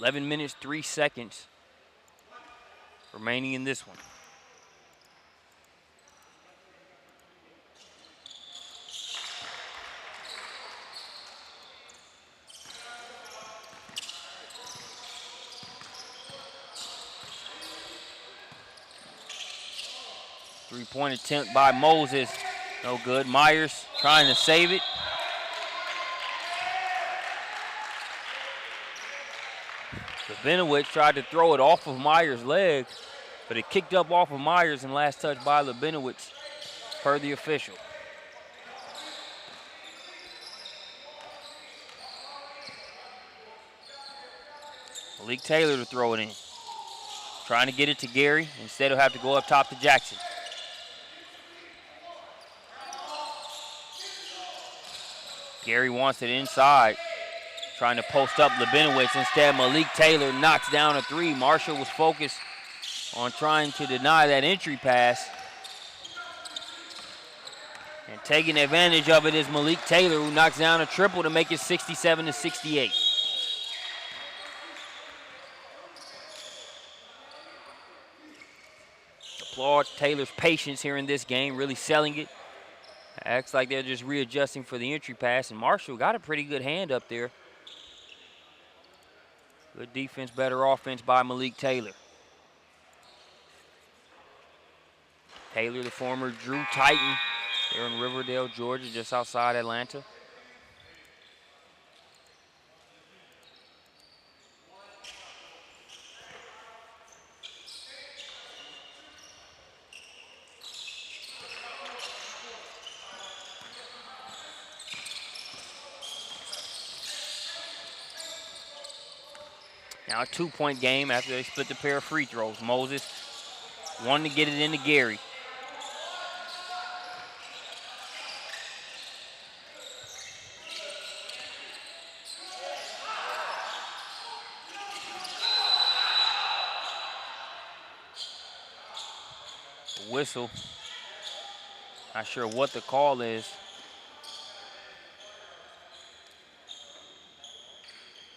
[SPEAKER 1] .11 minutes, 3 seconds remaining in this one. Three-point attempt by Moses. No good. Myers trying to save it. Benowitz tried to throw it off of Myers' leg, but it kicked up off of Myers and last touch by Benowitz per the official. Malik Taylor to throw it in. Trying to get it to Gary. Instead he'll have to go up top to Jackson. Gary wants it inside. Trying to post up Benowitz. Instead, Malik Taylor knocks down a three. Marshall was focused on trying to deny that entry pass. And taking advantage of it is Malik Taylor, who knocks down a triple to make it 67-68. Applaud Taylor's patience here in this game, really selling it. Acts like they're just readjusting for the entry pass, and Marshall got a pretty good hand up there. Good defense, better offense by Malik Taylor. Taylor, the former Drew Titan, there in Riverdale, Georgia, just outside Atlanta. Now a two-point game after they split the pair of free throws. Moses wanting to get it into Gary. The whistle. Not sure what the call is.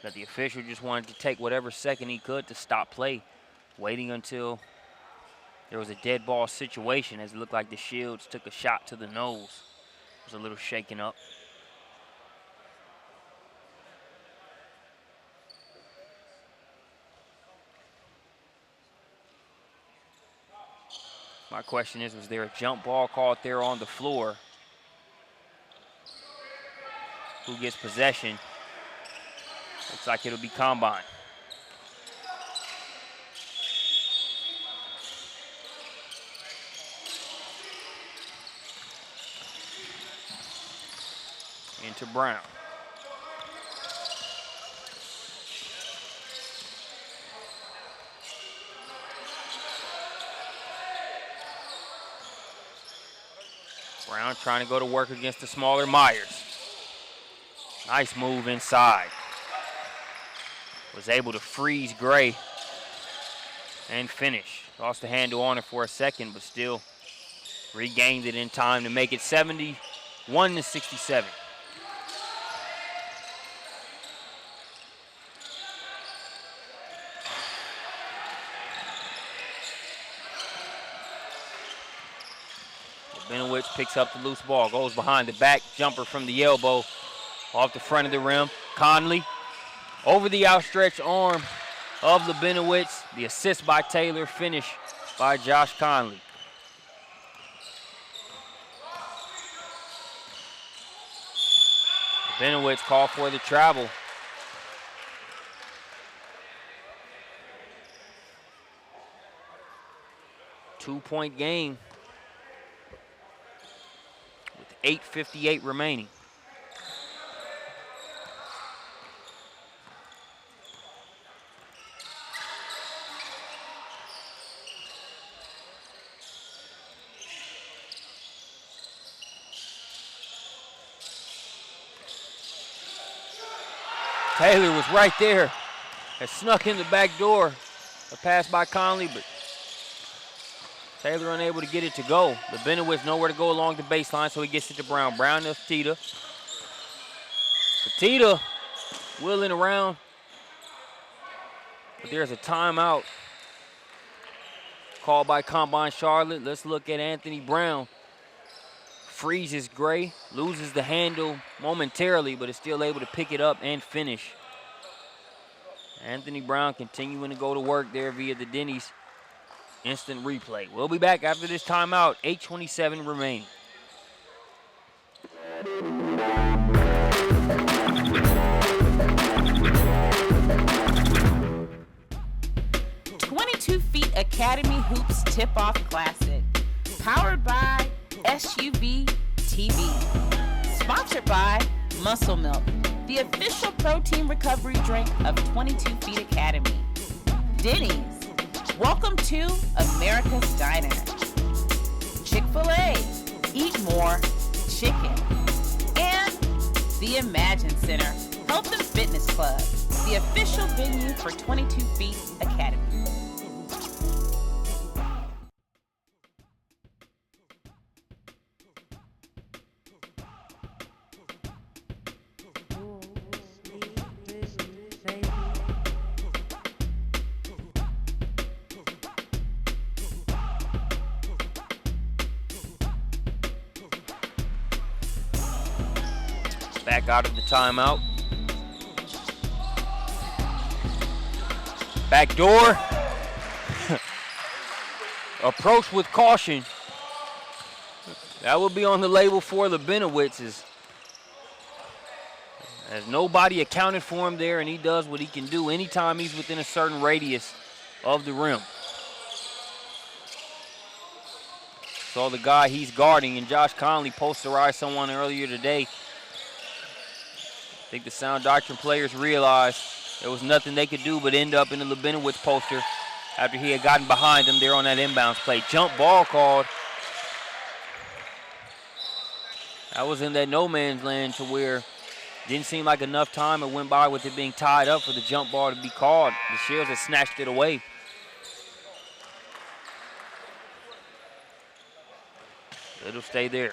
[SPEAKER 1] That the official just wanted to take whatever second he could to stop play, waiting until there was a dead ball situation, as it looked like the Shields took a shot to the nose. It was a little shaken up. My question is, was there a jump ball called there on the floor? Who gets possession? Looks like it'll be Combine. Into Brown. Brown trying to go to work against the smaller Myers. Nice move inside. Was able to freeze Gray and finish. Lost the handle on it for a second, but still regained it in time to make it 71-67. Benowitz picks up the loose ball, goes behind the back, jumper from the elbow, off the front of the rim. Conley over the outstretched arm of Lubinowitz. The assist by Taylor, finish by Josh Conley. Lubinowitz called for the travel. Two-point game with 8:58 remaining. Taylor was right there. Had snuck in the back door. A pass by Conley, but Taylor unable to get it to go. Lubinowitz nowhere to go along the baseline, so he gets it to Brown. Brown to Fatita. Fatita wheeling around, but there's a timeout called by Combine Charlotte. Let's look at Anthony Brown. Freezes Gray, loses the handle momentarily, but is still able to pick it up and finish. Anthony Brown continuing to go to work there via the Denny's instant replay. We'll be back after this timeout. 8:27 remaining.
[SPEAKER 2] Feet Academy Hoops Tip-Off Classic. Powered by SUVtv. Sponsored by Muscle Milk, the official protein recovery drink of 22 Feet Academy. Denny's, welcome to America's Diner. Chick-fil-A, eat more chicken. And the Imagine Center, Health and Fitness Club, the official venue for 22 Feet Academy.
[SPEAKER 1] Back out of the timeout. Back door. Approach with caution. That will be on the label for Lubinowitz, as nobody accounted for him there, and he does what he can do anytime he's within a certain radius of the rim. Saw the guy he's guarding, and Josh Conley posterized someone earlier today. I think the Sound Doctrine players realized there was nothing they could do but end up in the Lubinowitz poster after he had gotten behind them there on that inbounds play. Jump ball called. That was in that no man's land to where didn't seem like enough time it went by with it being tied up for the jump ball to be called. The Shears had snatched it away. It'll stay there.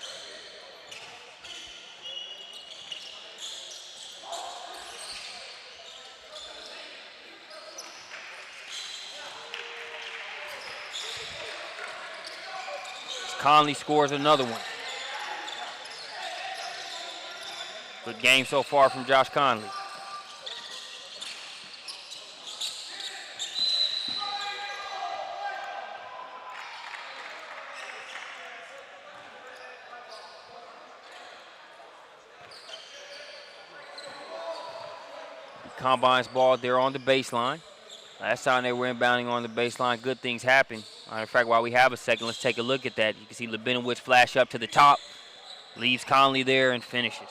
[SPEAKER 1] Conley scores another one. Good game so far from Josh Conley. Combine's ball there on the baseline. Last time they were inbounding on the baseline, good things happen. In fact, while we have a second, let's take a look at that. You can see Lubinowitz flash up to the top, leaves Conley there and finishes.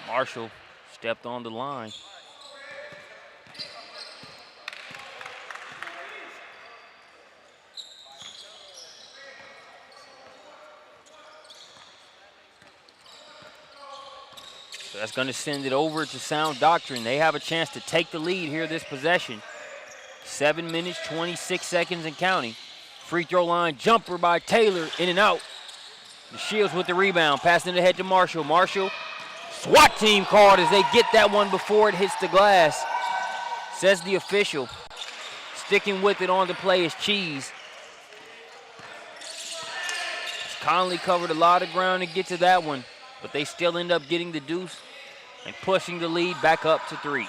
[SPEAKER 1] Marshall stepped on the line. So that's going to send it over to Sound Doctrine. They have a chance to take the lead here this possession. 7 minutes, 26 seconds and counting. Free throw line jumper by Taylor, in and out. The Shields with the rebound, passing it ahead to Marshall. Marshall, SWAT team called as they get that one before it hits the glass. Says the official. Sticking with it on the play is Cheese. Conley covered a lot of ground to get to that one, but they still end up getting the deuce and pushing the lead back up to 3.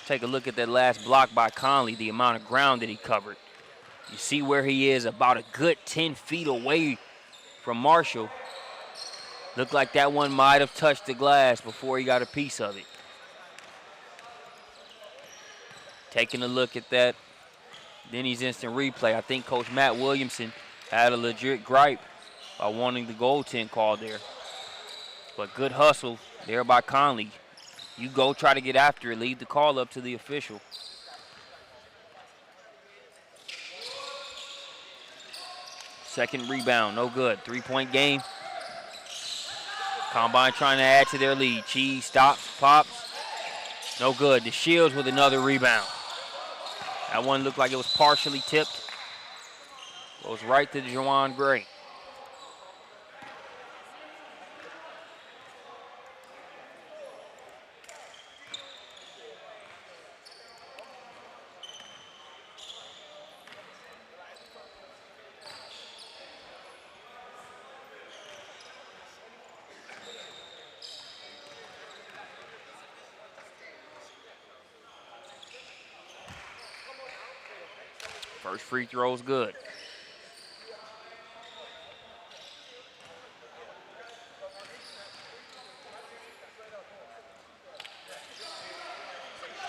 [SPEAKER 1] Take a look at that last block by Conley, the amount of ground that he covered. You see where he is, about a good 10 feet away from Marshall. Looked like that one might have touched the glass before he got a piece of it. Taking a look at that Denny's instant replay, I think Coach Matt Williamson had a legit gripe by wanting the goaltend call there. But good hustle there by Conley. You go try to get after it, leave the call up to the official. Second rebound, no good. 3-point game. Combine trying to add to their lead. Cheese stops, pops. No good. The Shields with another rebound. That one looked like it was partially tipped. Goes right to Juwan Gray. First free throw is good.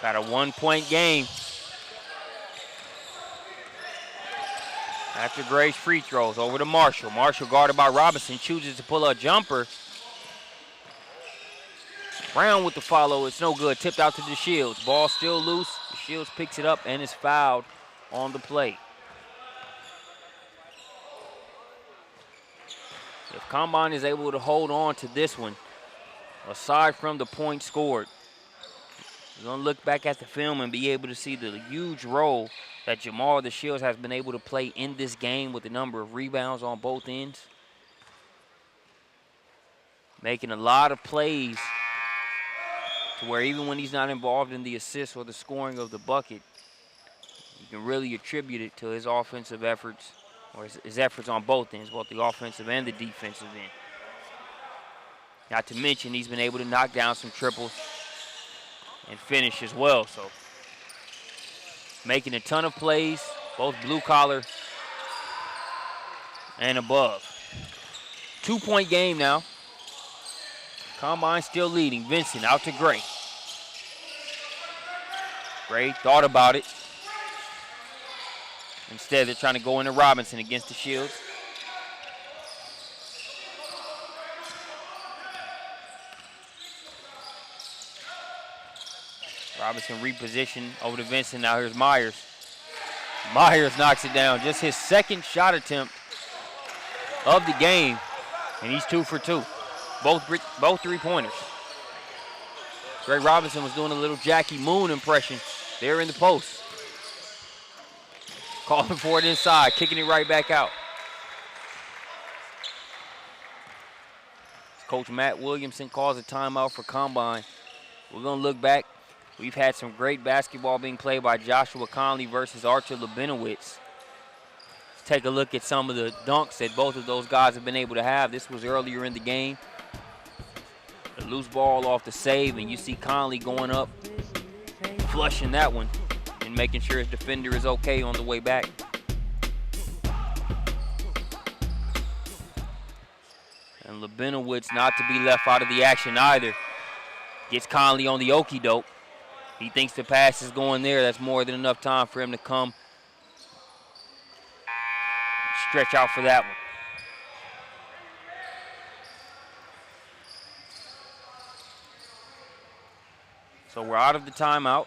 [SPEAKER 1] Got a 1-point game. After Gray's free throws, over to Marshall. Marshall guarded by Robinson, chooses to pull a jumper. Brown with the follow, it's no good. Tipped out to the Shields. Ball still loose. The Shields picks it up and is fouled on the play. If Combine is able to hold on to this one, aside from the point scored, you're going to look back at the film and be able to see the huge role that Jamal the Shields has been able to play in this game with the number of rebounds on both ends. Making a lot of plays to where even when he's not involved in the assist or the scoring of the bucket, you can really attribute it to his offensive efforts, or his efforts on both ends, both the offensive and the defensive end. Not to mention he's been able to knock down some triples and finish as well. So making a ton of plays, both blue collar and above. 2-point game now. Combine still leading. Vincent out to Gray. Gray thought about it. Instead, they're trying to go into Robinson against the Shields. Robinson repositioned over to Vincent. Now here's Myers. Myers knocks it down. Just his second shot attempt of the game, and he's 2 for 2. Both three-pointers. Greg Robinson was doing a little Jackie Moon impression there in the post. Calling for it inside, kicking it right back out. Coach Matt Williamson calls a timeout for Combine. We're going to look back. We've had some great basketball being played by Joshua Conley versus Archer Labinowitz. Let's take a look at some of the dunks that both of those guys have been able to have. This was earlier in the game. A loose ball off the save, and you see Conley going up, flushing that one, and making sure his defender is okay on the way back. And Labinowitz not to be left out of the action either. Gets Conley on the okie doke. He thinks the pass is going there. That's more than enough time for him to come stretch out for that one. So we're out of the timeout.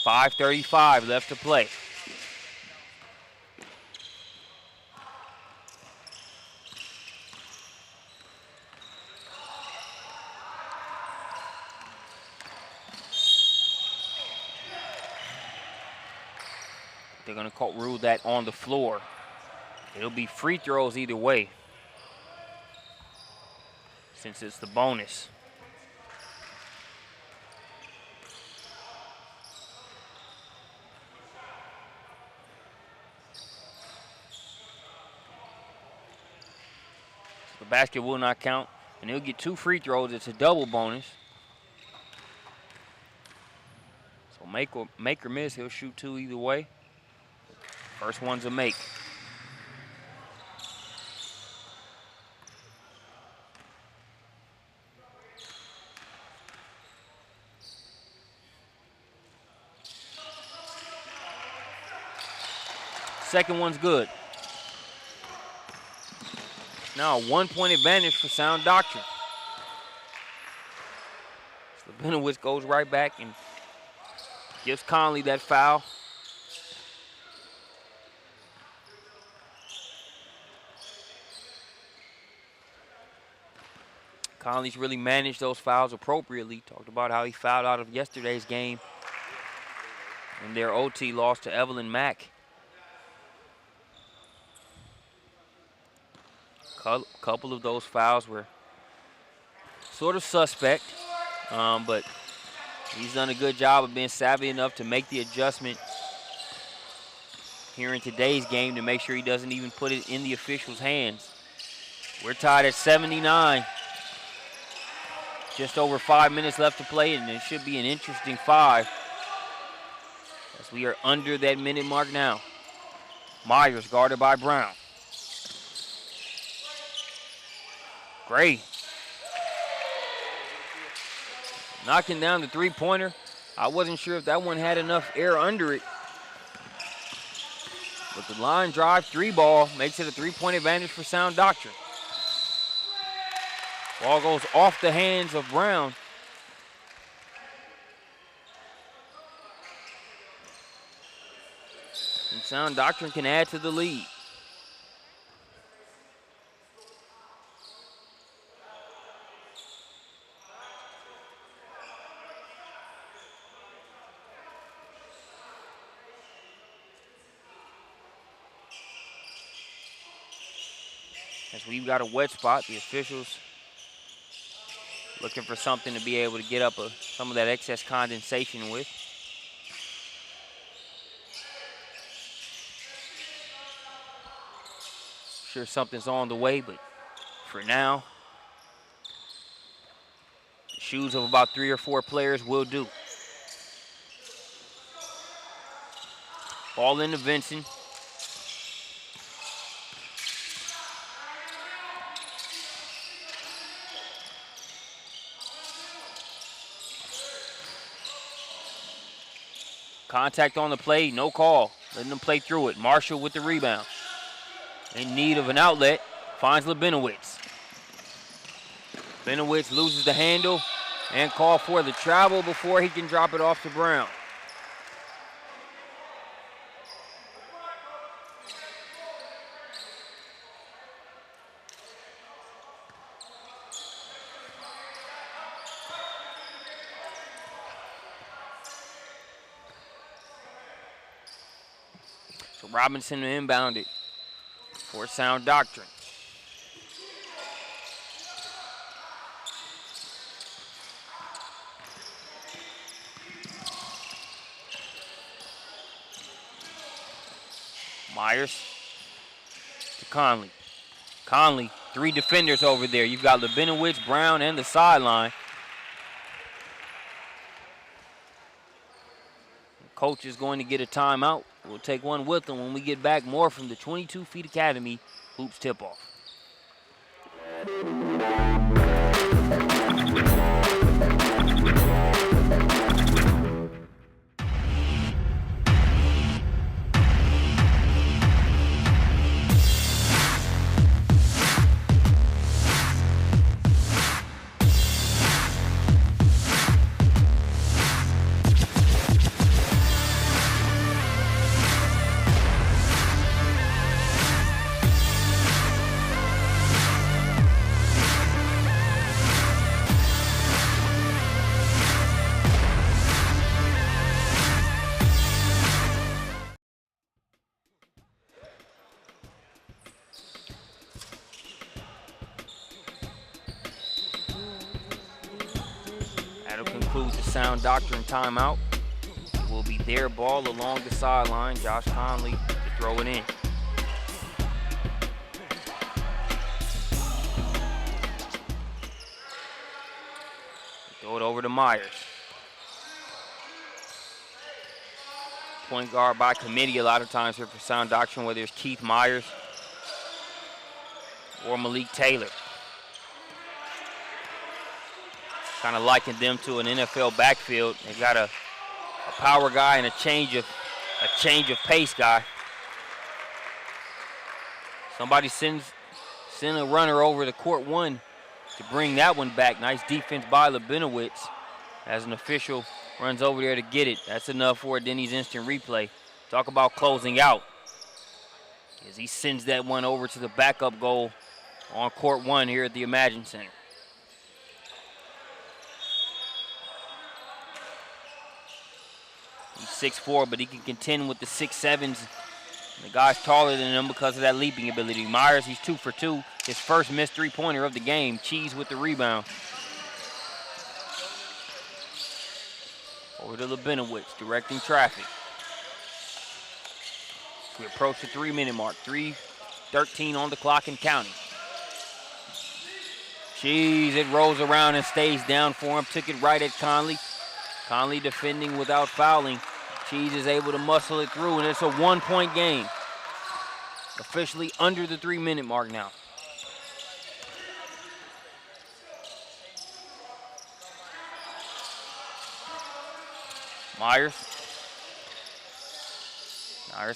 [SPEAKER 1] .535 left to play. They're going to rule that on the floor. It'll be free throws either way, since it's the bonus. So the basket will not count, and he'll get 2 free throws. It's a double bonus. So make or miss, he'll shoot 2 either way. First one's a make. Second one's good. Now a 1-point advantage for Sound Doctrine. Slabinowicz goes right back and gives Conley that foul. Conley's really managed those fouls appropriately. Talked about how he fouled out of yesterday's game in their OT loss to Evelyn Mack. Couple of those fouls were sort of suspect, but he's done a good job of being savvy enough to make the adjustment here in today's game to make sure he doesn't even put it in the officials' hands. We're tied at 79. Just over 5 minutes left to play, and it should be an interesting 5 as we are under that minute mark now. Myers guarded by Brown. Gray knocking down the 3-pointer. I wasn't sure if that one had enough air under it. But the line drive 3 ball makes it a 3-point advantage for Sound Doctrine. Ball goes off the hands of Brown. And Sound Doctrine can add to the lead. As we've got a wet spot, the officials looking for something to be able to get up some of that excess condensation with. Sure something's on the way, but for now, the shoes of about 3 or 4 players will do. Ball into Vincent. Contact on the play, no call. Letting them play through it. Marshall with the rebound. In need of an outlet, finds Slabinowicz. Slabinowicz loses the handle and call for the travel before he can drop it off to Brown. So Robinson inbound it for Sound Doctrine. Myers to Conley. Conley, 3 defenders over there. You've got Slabinowicz, Brown, and the sideline. Coach is going to get a timeout. We'll take one with him when we get back. More from the 22 Feet Academy Hoops Tip-Off. Sound Doctrine timeout. It will be their ball along the sideline. Josh Conley to throw it in. Throw it over to Myers. Point guard by committee a lot of times here for Sound Doctrine, whether it's Keith Myers or Malik Taylor. Kind of likened them to an NFL backfield. They've got a power guy and a change of pace guy. Somebody send a runner over to court one to bring that one back. Nice defense by Labinowitz as an official runs over there to get it. That's enough for a Denny's instant replay. Talk about closing out as he sends that one over to the backup goal on court one here at the Imagine Center. He's 6'4", but he can contend with the 6'7s. The guy's taller than him because of that leaping ability. Myers, he's 2 for 2. His first missed three-pointer of the game. Cheese with the rebound. Over to Labinowitz, directing traffic. We approach the 3-minute mark. 3:13 on the clock and counting. Cheese, it rolls around and stays down for him. Took it right at Conley. Conley defending without fouling. Cheese is able to muscle it through, and it's a 1-point game. Officially under the 3-minute mark now. Myers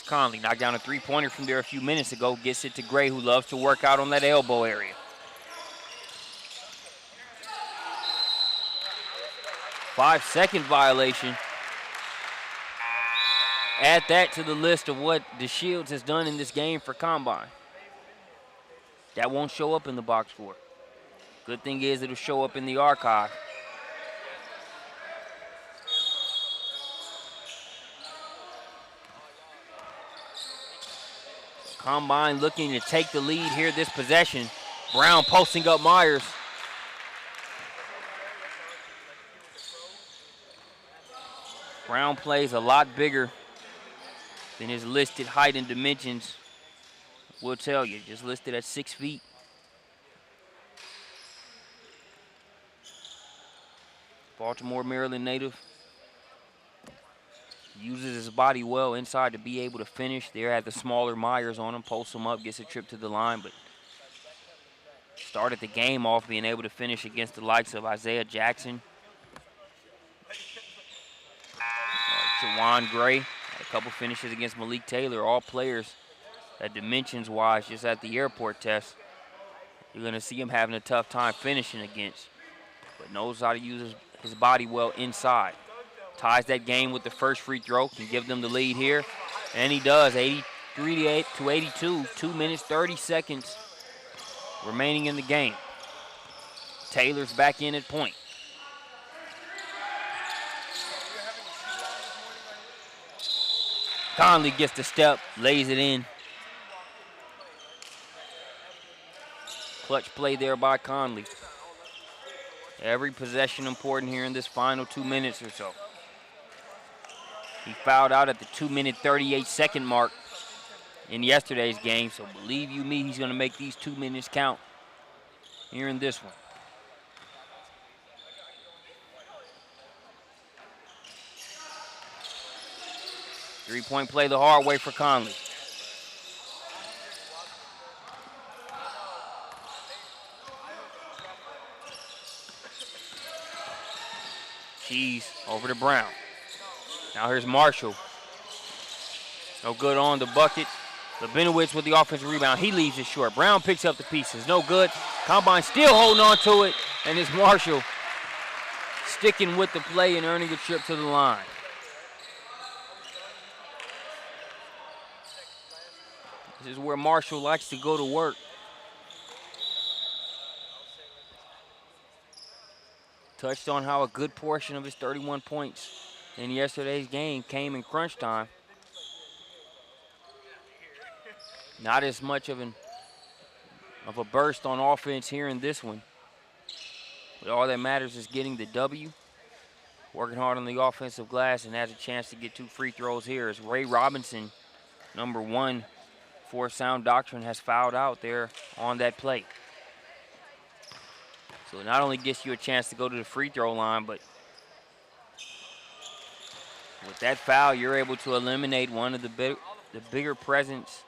[SPEAKER 1] Conley knocked down a three-pointer from there a few minutes ago. Gets it to Gray, who loves to work out on that elbow area. Five-second violation. Add that to the list of what DeShields has done in this game for Combine. That won't show up in the box score. Good thing is it'll show up in the archive. Combine looking to take the lead here this possession. Brown posting up Myers. Brown plays a lot bigger than his listed height and dimensions will tell you. Just listed at 6 feet. Baltimore, Maryland native. Uses his body well inside to be able to finish. There had the smaller Myers on him, posts him up, gets a trip to the line, but started the game off being able to finish against the likes of Isaiah Jackson, Jawan Gray, had a couple finishes against Malik Taylor, all players that dimensions-wise, just at the airport test, you're going to see him having a tough time finishing against, but knows how to use his body well inside. Ties that game with the first free throw, can give them the lead here, and he does. 83 to 82, 2 minutes, 30 seconds remaining in the game. Taylor's back in at point. Conley gets the step, lays it in. Clutch play there by Conley. Every possession important here in this final 2 minutes or so. He fouled out at the 2-minute, 38-second mark in yesterday's game, so believe you me, he's going to make these 2 minutes count here in this one. Three-point play the hard way for Conley. Cheese over to Brown. Now here's Marshall. No good on the bucket. Labinowitz with the offensive rebound. He leaves it short. Brown picks up the pieces. No good. Combine still holding on to it. And it's Marshall sticking with the play and earning a trip to the line. This is where Marshall likes to go to work. Touched on how a good portion of his 31 points in yesterday's game came in crunch time. Not as much of a burst on offense here in this one. But all that matters is getting the W working hard on the offensive glass and has a chance to get 2 free throws here as Ray Robinson, number 1 for Sound Doctrine, has fouled out there on that play. So it not only gets you a chance to go to the free throw line, but with that foul, you're able to eliminate one of the bigger presence,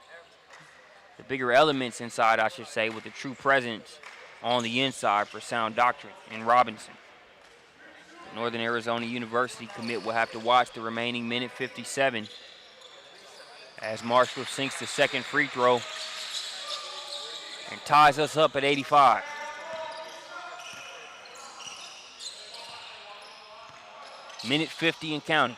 [SPEAKER 1] the bigger elements inside, I should say, with the true presence on the inside for Sound Doctrine in Robinson. The Northern Arizona University commit will have to watch the remaining minute 57 as Marshall sinks the second free throw and ties us up at 85. Minute 50 and counting.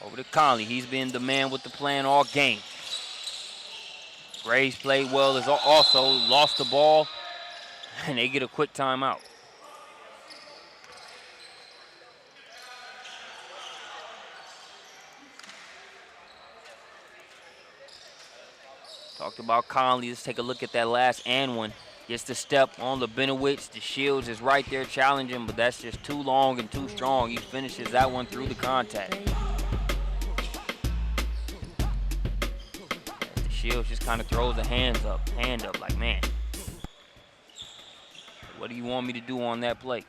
[SPEAKER 1] Over to Conley. He's been the man with the plan all game. Graves played well, has also lost the ball, and they get a quick timeout. Talked about Conley. Let's take a look at that last and one. Gets the step on Labinowitz. The Shields is right there challenging, but that's just too long and too strong. He finishes that one through the contact. The Shields just kind of throws the hand up like, man, what do you want me to do on that play?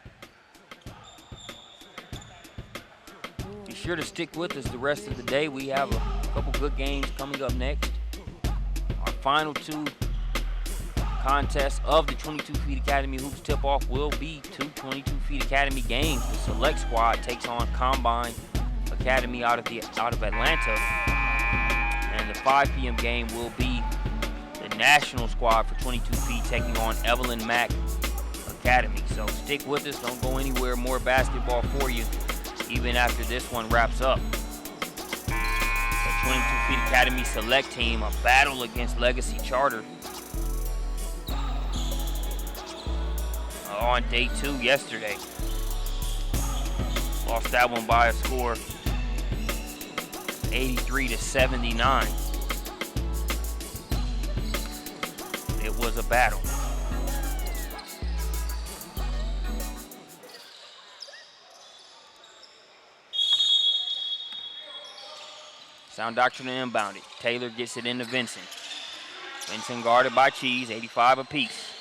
[SPEAKER 1] Be sure to stick with us the rest of the day. We have a couple good games coming up next. Our final 2 contests of the 22 Feet Academy Hoops tip-off will be 2 22 Feet Academy games. The select squad takes on Combine Academy out of Atlanta, and the 5 p.m. game will be the national squad for 22 feet taking on Evelyn Mack Academy. So stick with us, don't go anywhere. More basketball for you even after this one wraps up. The 22 Feet Academy select team, a battle against Legacy Charter on day 2 yesterday. Lost that one by a score 83-79. It was a battle. Sound Doctrine inbounded. Taylor gets it into Vincent. Vincent guarded by Cheese, 85 apiece.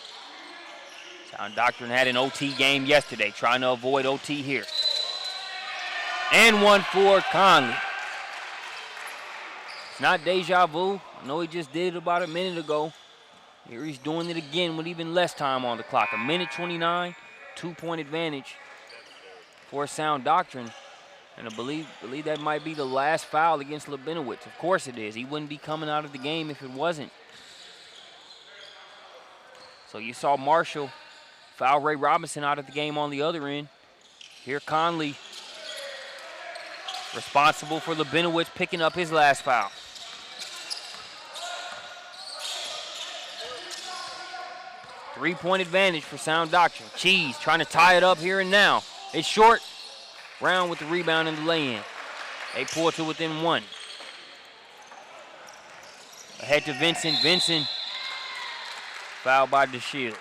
[SPEAKER 1] Sound Doctrine had an OT game yesterday, trying to avoid OT here. And one for Conley. It's not deja vu. I know he just did it about a minute ago. Here he's doing it again with even less time on the clock. A minute 29, 2-point advantage for Sound Doctrine. And I believe that might be the last foul against Labinowitz. Of course it is. He wouldn't be coming out of the game if it wasn't. So you saw Marshall foul Ray Robinson out of the game on the other end. Here Conley, responsible for Labinowitz picking up his last foul. Three-point advantage for Sound Doctrine. Cheese trying to tie it up here and now. It's short. Brown with the rebound and the lay-in. They pull to within 1. Ahead to Vincent. Vincent fouled by DeShields.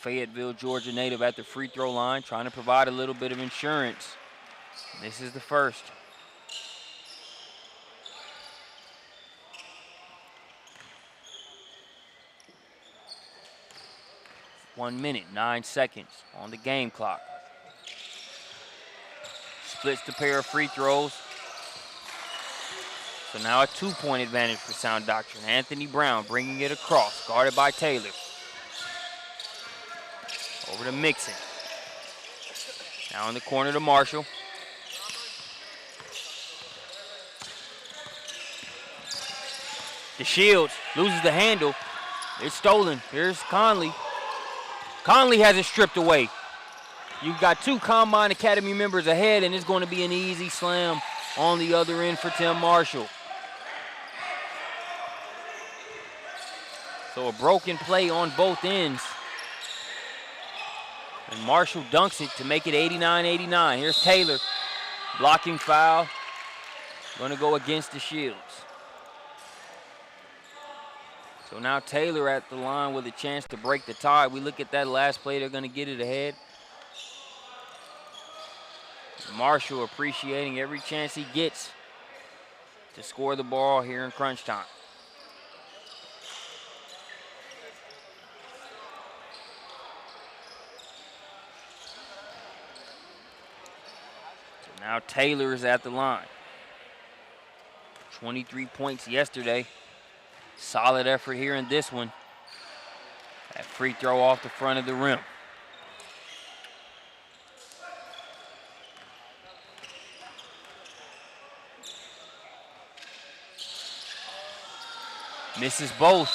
[SPEAKER 1] Fayetteville, Georgia native at the free throw line, trying to provide a little bit of insurance. This is the first. One minute, 9 seconds on the game clock. Splits the pair of free throws. So now a 2-point advantage for Sound Doctrine. Anthony Brown bringing it across, guarded by Taylor. Over to Mixon. Now in the corner to Marshall. DeShields loses the handle. It's stolen. Here's Conley. Conley has it stripped away. You've got 2 Combine Academy members ahead, and it's going to be an easy slam on the other end for Tim Marshall. So a broken play on both ends. And Marshall dunks it to make it 89-89. Here's Taylor, blocking foul. Going to go against the Shields. So now Taylor at the line with a chance to break the tie. We look at that last play, they're going to get it ahead. Marshall appreciating every chance he gets to score the ball here in crunch time. So now Taylor is at the line. 23 points yesterday. Solid effort here in this one. That free throw off the front of the rim. Misses both.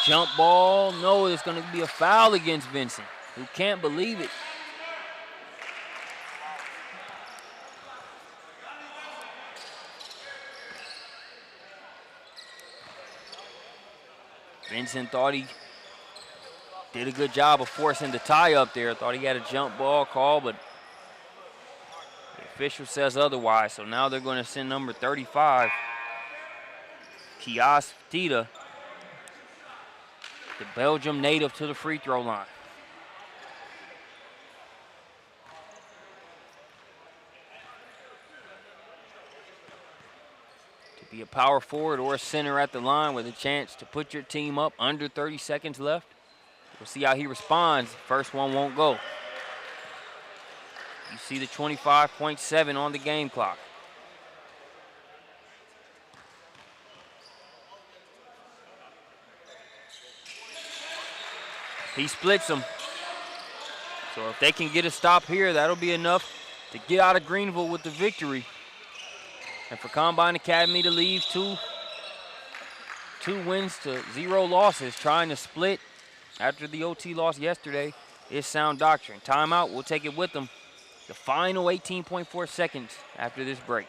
[SPEAKER 1] Jump ball. No, there's going to be a foul against Vincent, who can't believe it. Vincent thought he did a good job of forcing the tie up there. Thought he had a jump ball call, but the official says otherwise. So now they're going to send number 35, Kias Tita, the Belgium native, to the free throw line. To be a power forward or a center at the line with a chance to put your team up under 30 seconds left. We'll see how he responds. First one won't go. You see the 25.7 on the game clock. He splits them. So if they can get a stop here, that'll be enough to get out of Greenville with the victory. And for Combine Academy to leave two wins to 0 losses, trying to split after the OT loss yesterday, is sound doctrine. Timeout, we'll take it with them. The final 18.4 seconds after this break.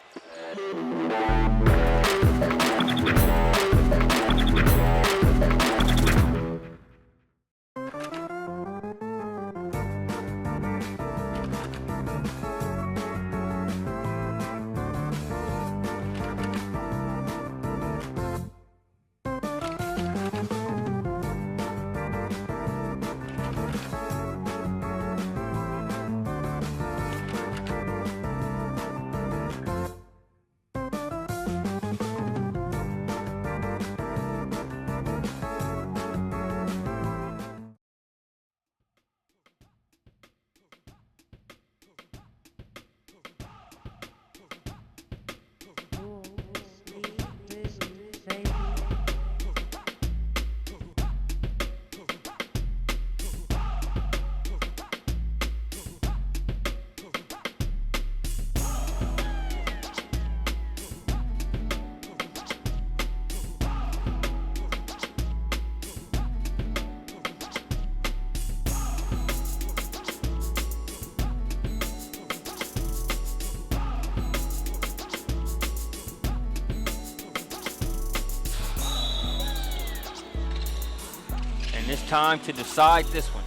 [SPEAKER 1] It's time to decide this one.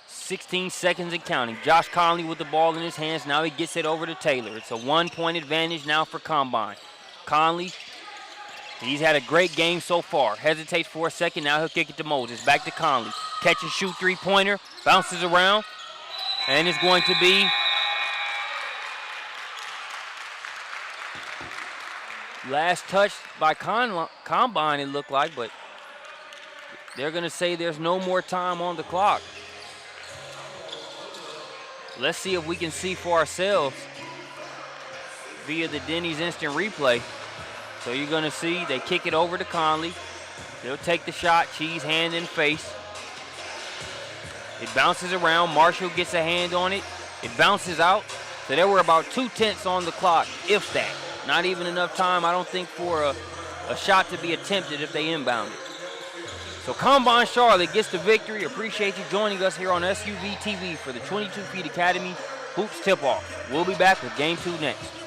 [SPEAKER 1] 16 seconds and counting. Josh Conley with the ball in his hands. Now he gets it over to Taylor. It's a 1-point advantage now for Combine. Conley, he's had a great game so far. Hesitates for a second. Now he'll kick it to Moses. Back to Conley. Catch and shoot three-pointer. Bounces around. And it's going to be last touch by Combine, it looked like, but they're going to say there's no more time on the clock. Let's see if we can see for ourselves via the Denny's instant replay. So you're going to see they kick it over to Conley. They'll take the shot, cheese hand and face. It bounces around. Marshall gets a hand on it. It bounces out. So there were about 2/10 on the clock, if that. Not even enough time, I don't think, for a shot to be attempted if they inbound it. So Combine Charlotte gets the victory. Appreciate you joining us here on SUVtv for the 22 Feet Academy Hoops Tip-Off. We'll be back with Game 2 next.